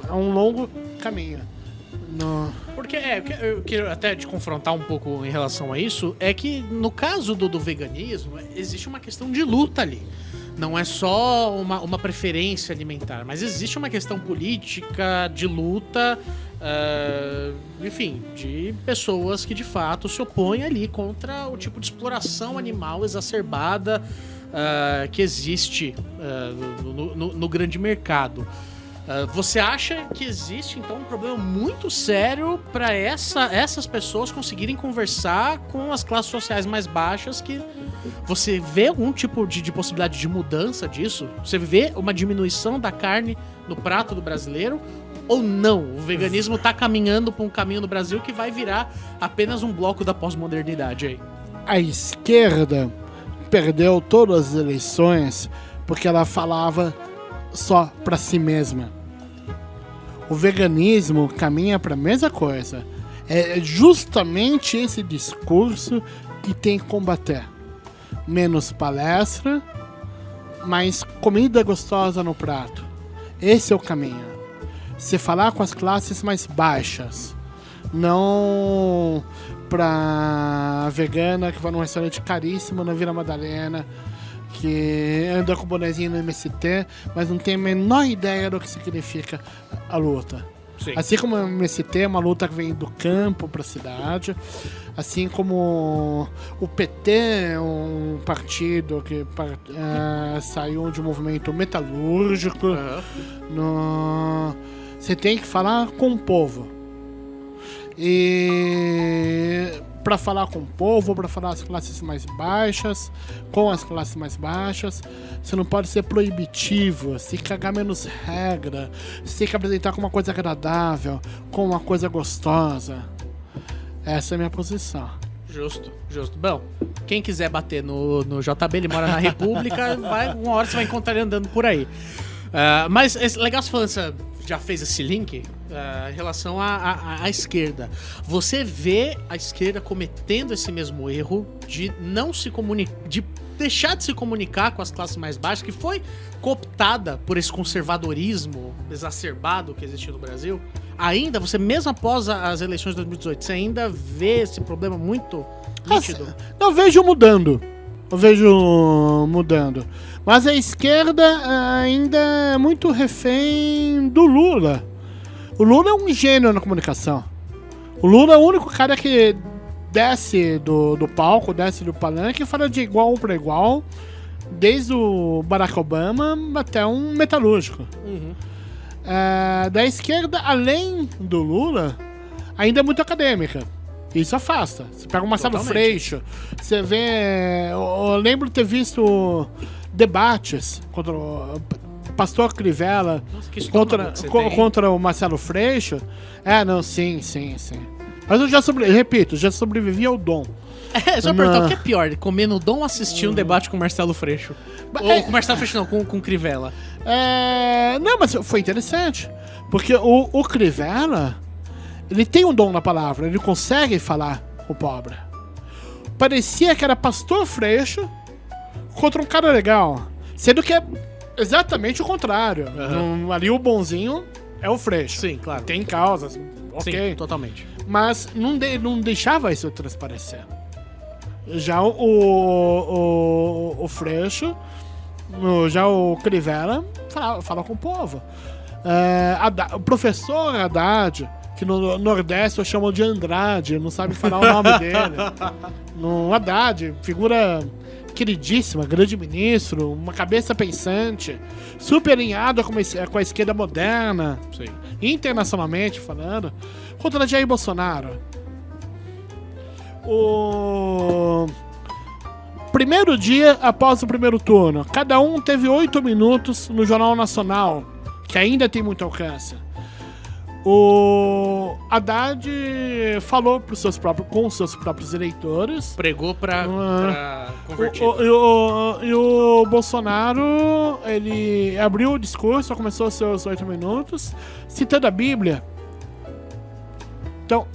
É um longo caminho. Porque eu quero até te confrontar um pouco em relação a isso, é que no caso do veganismo, existe uma questão de luta ali. Não é só uma preferência alimentar, mas existe uma questão política, de luta, enfim, de pessoas que de fato se opõem ali contra o tipo de exploração animal exacerbada que existe no grande mercado. Você acha que existe, então, um problema muito sério para essas pessoas conseguirem conversar com as classes sociais mais baixas? Que você vê algum tipo de possibilidade de mudança disso? Você vê uma diminuição da carne no prato do brasileiro? Ou não? O veganismo está caminhando para um caminho no Brasil que vai virar apenas um bloco da pós-modernidade aí? A esquerda perdeu todas as eleições porque ela falava só para si mesma. O veganismo caminha para a mesma coisa. É justamente esse discurso que tem que combater. Menos palestra, mais comida gostosa no prato. Esse é o caminho. Se falar com as classes mais baixas, não pra vegana que vai num restaurante caríssimo na Vila Madalena, que anda com o bonezinho no MST, mas não tem a menor ideia do que significa a luta. Sim. Assim como o MST é uma luta que vem do campo para a cidade, assim como o PT é um partido que saiu de um movimento metalúrgico. Você tem que falar com o povo. E para falar com o povo, para falar as classes mais baixas, com as classes mais baixas, você não pode ser proibitivo, você tem que cagar menos regra, você tem que apresentar como uma coisa agradável, como uma coisa gostosa. Essa é a minha posição. Justo. Bom, quem quiser bater no JB, ele mora na República, uma hora você vai encontrar ele andando por aí. Mas é legal você falando, já fez esse link em relação à esquerda. Você vê a esquerda cometendo esse mesmo erro de não se comunicar, de deixar de se comunicar com as classes mais baixas, que foi cooptada por esse conservadorismo exacerbado que existe no Brasil? Ainda, você mesmo após as eleições de 2018, você ainda vê esse problema muito nítido? Eu vejo mudando. Mas a esquerda ainda é muito refém do Lula. O Lula é um gênio na comunicação. O Lula é o único cara que desce do palco, desce do palanque e fala de igual para igual, desde o Barack Obama até um metalúrgico. Da esquerda, além do Lula, ainda é muito acadêmica. Isso afasta. Você pega o Marcelo Freixo, você vê... Eu lembro de ter visto debates contra o Pastor Crivella, contra o Marcelo Freixo. Sim. Mas eu já sobrevivi ao dom. Só perguntar, o que é pior? Comer no dom ou assistir um debate com o Marcelo Freixo? Ou com o Marcelo Freixo não, com o Crivella? Não, mas foi interessante. Porque o Crivella... Ele tem um dom na palavra, ele consegue falar com o pobre. Parecia que era Pastor Freixo contra um cara legal. Sendo que é exatamente o contrário. Ali o bonzinho é o Freixo. Sim, claro. Tem causas, ok. Sim, totalmente. Mas não deixava isso transparecer. Já o Freixo, já o Crivella, fala com o povo. O professor Haddad, que no Nordeste eu chamo de Andrade, não sabe falar o nome dele. No Haddad, figura queridíssima, grande ministro, uma cabeça pensante, super alinhado com a esquerda moderna, Sim. internacionalmente falando, contra Jair Bolsonaro. O primeiro dia após o primeiro turno, cada um teve 8 minutos no Jornal Nacional, que ainda tem muito alcance. O Haddad falou com os seus próprios eleitores. Pregou pra convertido. E o Bolsonaro, ele abriu o discurso, começou os seus 8 minutos, citando a Bíblia. Então,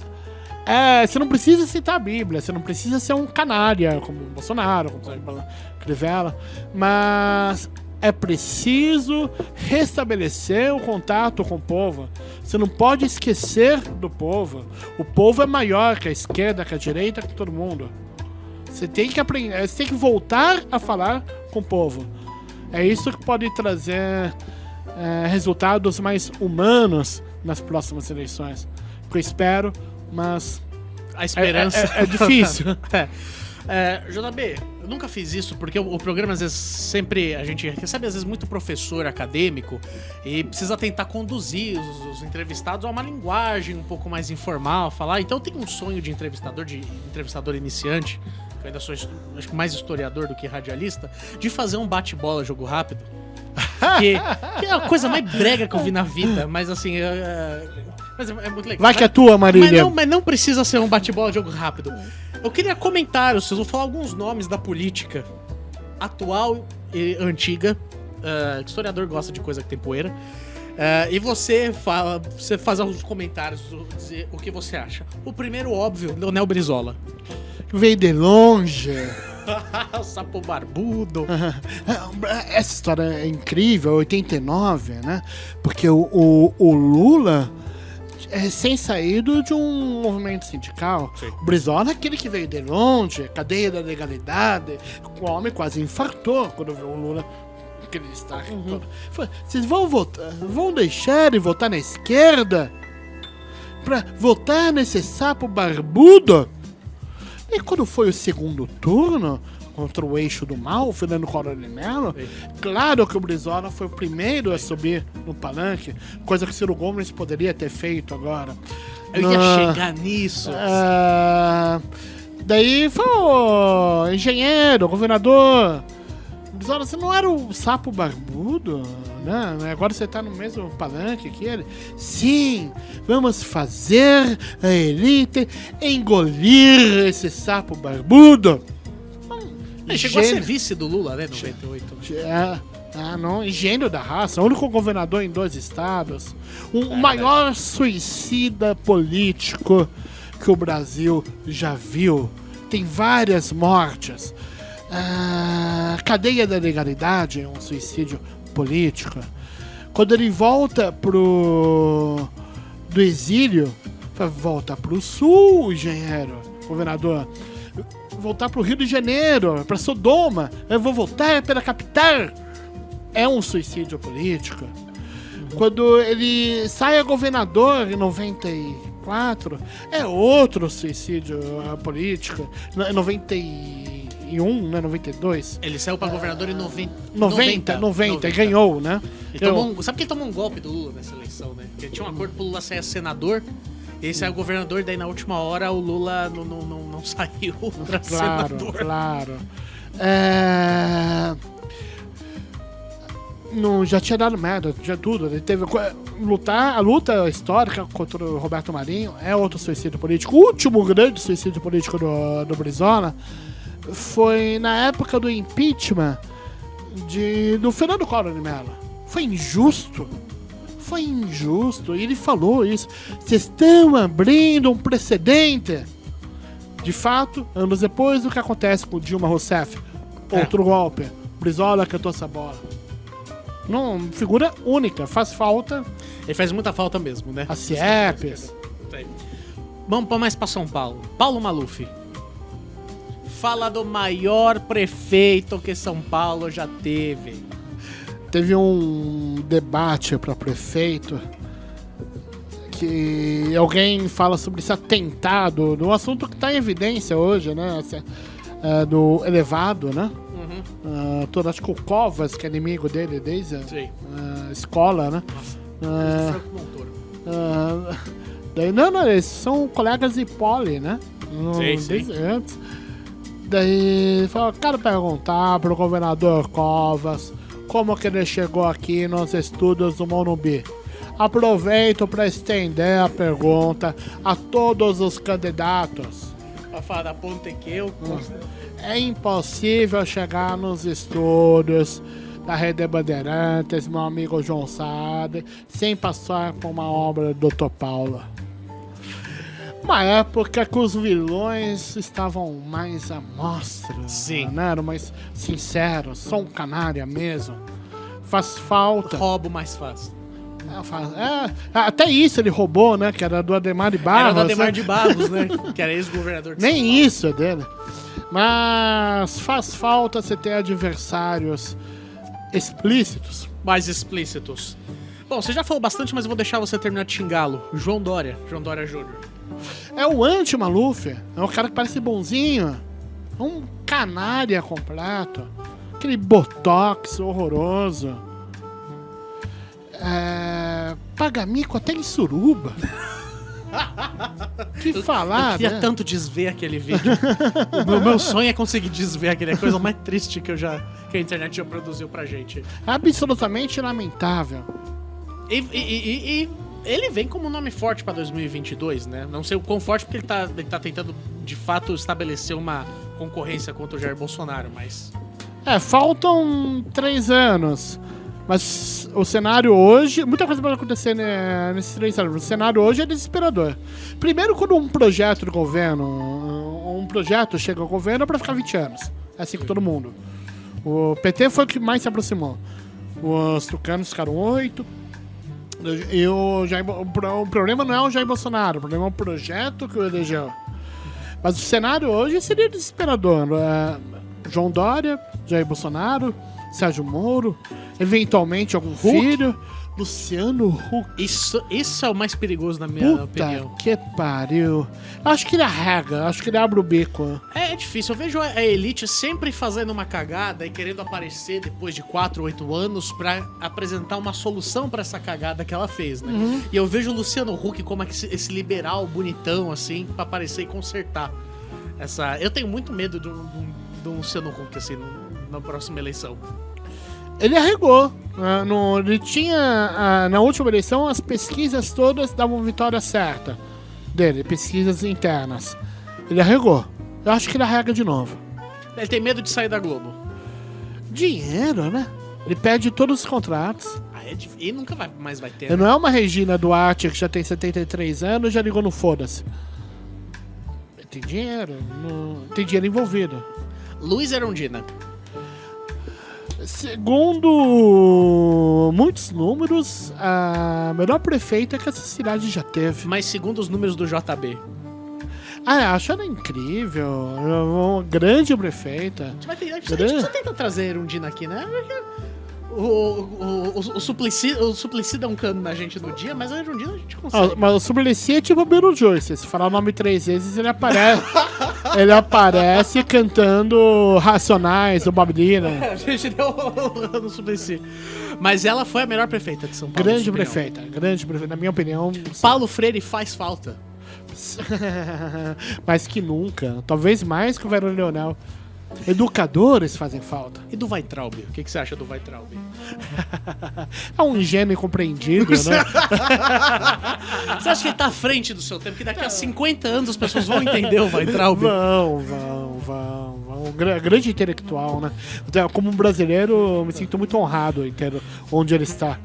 você não precisa citar a Bíblia, você não precisa ser um canária, como o Bolsonaro, como o Crivella, mas é preciso restabelecer o contato com o povo. Você não pode esquecer do povo. O povo é maior que a esquerda, que a direita, que todo mundo. Você tem que aprender, você tem que voltar a falar com o povo. É isso que pode trazer resultados mais humanos nas próximas eleições. Que eu espero, mas A esperança é difícil. JB, eu nunca fiz isso porque o programa às vezes sempre a gente recebe às vezes muito professor acadêmico e precisa tentar conduzir os entrevistados a uma linguagem um pouco mais informal, falar. Então eu tenho um sonho de entrevistador iniciante, que eu ainda sou acho que mais historiador do que radialista, de fazer um bate-bola jogo rápido. Que é a coisa mais brega que eu vi na vida, mas assim, mas é muito legal. Vai que é tua, Marília. Mas não precisa ser um bate-bola jogo rápido. Eu queria comentários, eu vou falar alguns nomes da política atual e antiga. Historiador gosta de coisa que tem poeira. E você faz alguns comentários, dizer o que você acha. O primeiro, óbvio, Leonel Brizola. Veio de longe. O sapo barbudo. Essa história é incrível, 89, né? Porque o Lula é recém-saído de um movimento sindical. Sim. O Brizola é aquele que veio de longe, cadeia da legalidade. O homem quase infartou quando viu o Lula. Aquele destaque todo. Falei, vocês vão deixar de votar na esquerda pra votar nesse sapo barbudo? E quando foi o segundo turno, contra o eixo do mal, o Fernando Collor de Mello, claro que o Brizola foi o primeiro a subir no palanque, coisa que o Ciro Gomes poderia ter feito agora. Eu ia chegar nisso. Daí foi o engenheiro, o governador. Brizola, você não era o sapo barbudo, né? Agora você tá no mesmo palanque que ele. Sim, vamos fazer a elite engolir esse sapo barbudo. Ele chegou a ser vice do Lula, né? 98. Não, engenho da raça, o único governador em 2 estados. O maior suicida político que o Brasil já viu. Tem várias mortes. Cadeia da legalidade é um suicídio político. Quando ele volta do exílio, vai voltar pro sul, engenheiro, governador. Voltar pro Rio de Janeiro, pra Sodoma. Eu vou voltar pela capital. É um suicídio político. Quando ele sai a governador em 90 é outro suicídio político. 91, né? 92. Ele saiu pra governador em 90 e ganhou, né? Sabe que ele tomou um golpe do Lula nessa eleição, né? Porque tinha um acordo pro Lula sair senador, e ele saiu governador, daí na última hora o Lula não saiu pra senador. Claro. Não, já tinha dado merda, já tudo. Ele teve a luta histórica contra o Roberto Marinho é outro suicídio político. O último grande suicídio político do Brizola foi na época do impeachment do Fernando Collor de Mello. Foi injusto. E ele falou isso. Vocês estão abrindo um precedente. De fato, anos depois, o que acontece com Dilma Rousseff? Outro golpe. Brizola cantou essa bola. Não, figura única, faz falta. Ele faz muita falta mesmo, né? A CIEPs. Vamos mais pra São Paulo. Paulo Maluf. Fala do maior prefeito que São Paulo já teve. Teve um debate para prefeito, que alguém fala sobre esse atentado, do assunto que está em evidência hoje, né? Do elevado, né? Acho que o Covas, que é inimigo dele desde a escola, né? Não, eles são colegas de poli, né? Desde antes. Daí, quero perguntar pro governador Covas como que ele chegou aqui nos estudos do Morumbi. Aproveito para estender a pergunta a todos os candidatos. Pra falar da ponte que eu... É impossível chegar nos estúdios da Rede Bandeirantes, meu amigo João Sade, sem passar por uma obra do Dr. Paulo. Uma época que os vilões estavam mais à mostra, né? Eram mais sinceros, só um canária mesmo. Faz falta. Roubo mais fácil. Até isso ele roubou, né? Que era do Ademar de Barros. Era do Ademar de Barros, né? Que era ex-governador de São Paulo. Nem isso é dele. Mas faz falta você ter adversários explícitos. Mais explícitos. Bom, você já falou bastante, mas eu vou deixar você terminar de xingá-lo. João Dória Júnior. É o anti-Maluf. É um cara que parece bonzinho. É um canária completo. Aquele botox horroroso. Paga mico até em suruba. Que falar, eu queria né? tanto desver aquele vídeo. O meu sonho é conseguir desver aquele. É a coisa mais triste que a internet já produziu pra gente. Absolutamente lamentável. E ele vem como nome forte pra 2022, né? Não sei o quão forte, porque ele tá tentando, de fato, estabelecer uma concorrência contra o Jair Bolsonaro, mas... Faltam 3 anos. Mas o cenário hoje... Muita coisa pode acontecer nesses 3 anos. O cenário hoje é desesperador. Primeiro, quando um projeto do governo... Um projeto chega ao governo é pra ficar 20 anos. É assim com todo mundo. O PT foi o que mais se aproximou. Os tucanos ficaram 8... E o problema não é o Jair Bolsonaro, o problema é o projeto que o elegeu. Mas o cenário hoje seria desesperador. João Dória, Jair Bolsonaro, Sérgio Moro, eventualmente algum filho, Luciano Huck. Isso é o mais perigoso na minha opinião. Que pariu. Acho que ele arrega, acho que ele abre o bico. É difícil, eu vejo a elite sempre fazendo uma cagada e querendo aparecer depois de 4 ou 8 anos pra apresentar uma solução pra essa cagada que ela fez, né? E eu vejo o Luciano Huck como esse liberal bonitão, assim, pra aparecer e consertar. Eu tenho muito medo do Luciano Huck, assim, na próxima eleição. Ele arregou. Ele tinha... Na última eleição, as pesquisas todas davam vitória certa dele. Pesquisas internas. Ele arregou. Eu acho que ele arrega de novo. Ele tem medo de sair da Globo. Dinheiro, né? Ele perde todos os contratos. E nunca mais vai ter. Ele não é uma Regina Duarte que já tem 73 anos e já ligou no foda-se. Ele tem dinheiro. Tem dinheiro envolvido. Luiz Erundina. Segundo muitos números, a melhor prefeita que essa cidade já teve. Mas segundo os números do JB. Acho ela incrível. Uma grande prefeita. A gente precisa tentar trazer a Erundina aqui, né? O Suplicy dá um cano na gente no dia, mas a Erundina a gente consegue. Mas o Suplicy é tipo o Beetlejuice. Se falar o nome 3 vezes, ele aparece. Ele aparece cantando Racionais, o Bob Dylan. A gente deu no Suplicy. Mas ela foi a melhor prefeita de São Paulo. Grande prefeita, na minha opinião. Paulo Freire faz falta. Mais que nunca. Talvez mais que o Verão Leonel. Educadores fazem falta. E do Weintraub? O que você acha do Weintraub? É um ingênuo incompreendido, né? Você acha que ele tá à frente do seu tempo? Que daqui a 50 anos as pessoas vão entender o Weintraub? Vão. Grande intelectual, né? Como um brasileiro, eu me sinto muito honrado em ter onde ele está.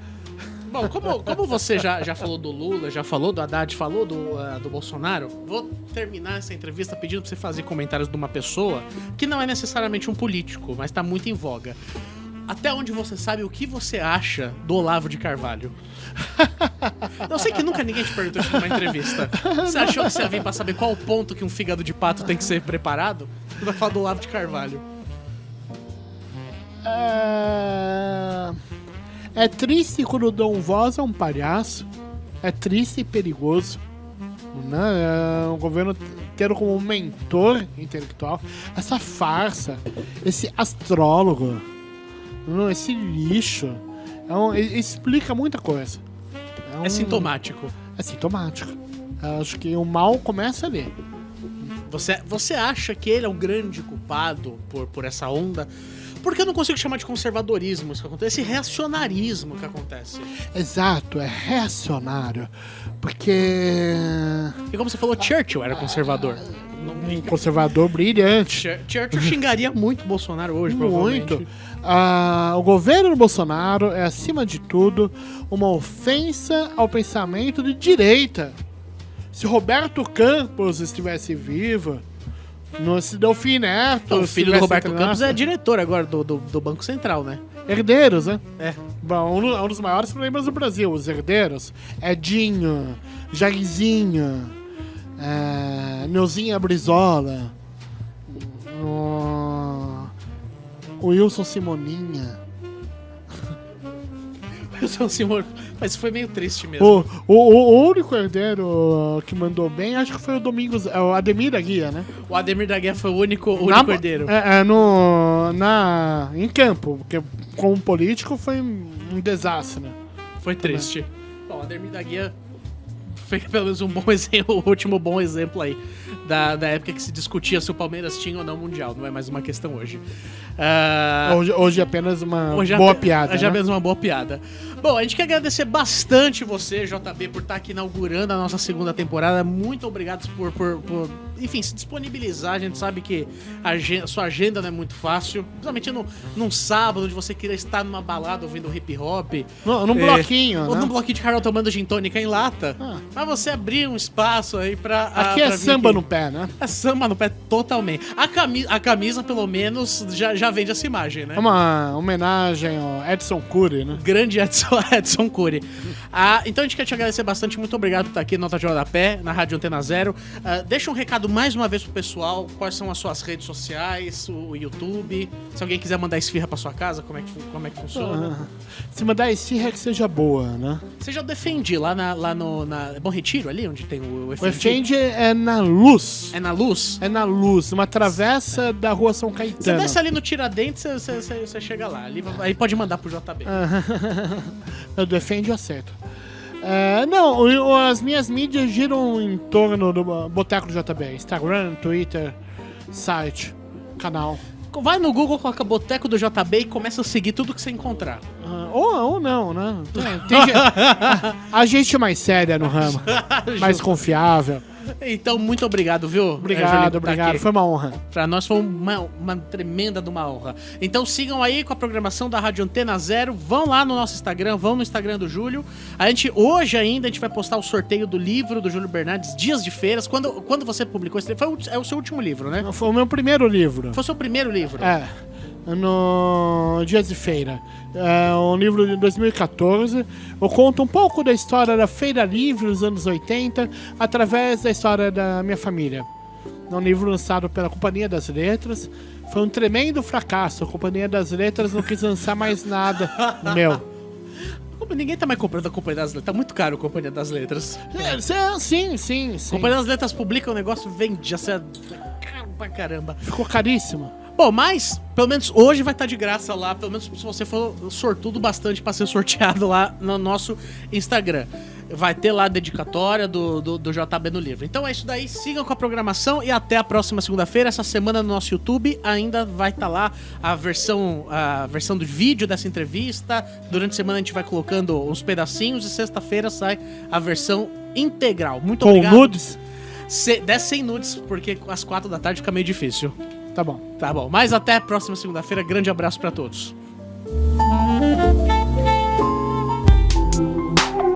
Bom, como você já falou do Lula, já falou do Haddad, falou do Bolsonaro, vou terminar essa entrevista pedindo pra você fazer comentários de uma pessoa que não é necessariamente um político, mas tá muito em voga. Até onde você sabe o que você acha do Olavo de Carvalho? Eu sei que nunca ninguém te perguntou isso numa entrevista. Você achou que você ia vir pra saber qual o ponto que um fígado de pato tem que ser preparado? Você vai falar do É triste quando dão voz a um palhaço. É triste e perigoso. Né? O governo tendo como mentor intelectual essa farsa, esse astrólogo, esse lixo. Explica muita coisa. É sintomático. É sintomático. Acho que o mal começa ali. Você acha que ele é o grande culpado por essa onda? Porque eu não consigo chamar de conservadorismo isso que acontece, esse reacionarismo que acontece. Exato, é reacionário. Porque... E como você falou, Churchill era conservador. Um conservador brilhante. Churchill xingaria muito Bolsonaro hoje, provavelmente. Muito. O governo do Bolsonaro é, acima de tudo, uma ofensa ao pensamento de direita. Se Roberto Campos estivesse vivo, se Delfim Neto... O filho do Roberto Campos é diretor agora do Banco Central, né? Herdeiros, né? É. Bom, um dos maiores problemas do Brasil, os herdeiros. Edinho, Jairzinho, Neuzinha Brizola, o Wilson Simoninha. Wilson Simoninha. Mas foi meio triste mesmo. O único herdeiro que mandou bem, acho que foi o Ademir da Guia, né? O Ademir da Guia foi o único herdeiro. Em campo, porque como político foi um desastre, né? Foi triste. Bom, o Ademir da Guia foi pelo menos um bom exemplo, o último bom exemplo aí da época que se discutia se o Palmeiras tinha ou não Mundial. Não é mais uma questão hoje. Hoje é apenas uma boa piada. Hoje é né? apenas uma boa piada. Bom, a gente quer agradecer bastante você, JB, por estar aqui inaugurando a nossa segunda temporada. Muito obrigado por enfim, se disponibilizar. A gente sabe que a sua agenda não é muito fácil. Principalmente num sábado, onde você queria estar numa balada ouvindo hip hop. Num bloquinho, ou né? num bloquinho de Carol tomando gin tônica em lata. Mas você abrir um espaço aí pra... Aqui é samba no pé, né? É samba no pé totalmente. A camisa, pelo menos, já vende essa imagem, né? É uma homenagem ao Edson Cury, né? Grande Edson Cury. Então a gente quer te agradecer bastante. Muito obrigado por estar aqui no Nota de Rodapé, na Rádio Antena Zero. Deixa um recado mais uma vez pro pessoal. Quais são as suas redes sociais, o YouTube. Se alguém quiser mandar esfirra pra sua casa, como é que funciona? Se mandar esfirra que seja boa, né? Você já defendi lá no Bom Retiro, ali onde tem o O Efendi é na Luz. É na Luz? É na Luz, uma travessa da Rua São Caetano. Você desce ali no Tiradentes, você chega lá. Aí pode mandar pro JB. Eu defendo e acerto. As minhas mídias giram em torno do Boteco do JB. Instagram, Twitter, site, canal. Vai no Google, coloca Boteco do JB e começa a seguir tudo que você encontrar. Ou não, né? A gente mais séria no ramo. Mais confiável. Então, muito obrigado, viu? Obrigado. Foi uma honra. Pra nós foi uma tremenda de uma honra. Então sigam aí com a programação da Rádio Antena Zero. Vão lá no nosso Instagram, vão no Instagram do Júlio. Hoje ainda, a gente vai postar o sorteio do livro do Júlio Bernardes, Dias de Feiras. Quando você publicou esse livro, é o seu último livro, né? Foi o meu primeiro livro. Foi o seu primeiro livro? No Dias de Feira. É um livro de 2014. Eu conto um pouco da história da Feira Livre dos anos 80 através da história da minha família. É um livro lançado pela Companhia das Letras. Foi um tremendo fracasso. A Companhia das Letras não quis lançar mais nada meu. Ninguém tá mais comprando a Companhia das Letras. Tá muito caro a Companhia das Letras. Sim. A Companhia das Letras publica um negócio, vende, já sei, caro pra caramba. Ficou caríssimo. Bom, mas, pelo menos hoje vai estar de graça lá, pelo menos se você for sortudo bastante pra ser sorteado lá no nosso Instagram. Vai ter lá a dedicatória do JB no livro. Então é isso daí, sigam com a programação e até a próxima segunda-feira. Essa semana no nosso YouTube ainda vai estar lá a versão do vídeo dessa entrevista. Durante a semana a gente vai colocando uns pedacinhos e sexta-feira sai a versão integral. Muito obrigado. Com nudes? Desce sem nudes, porque às 4 da tarde fica meio difícil. Tá bom. Mas até a próxima segunda-feira. Grande abraço pra todos.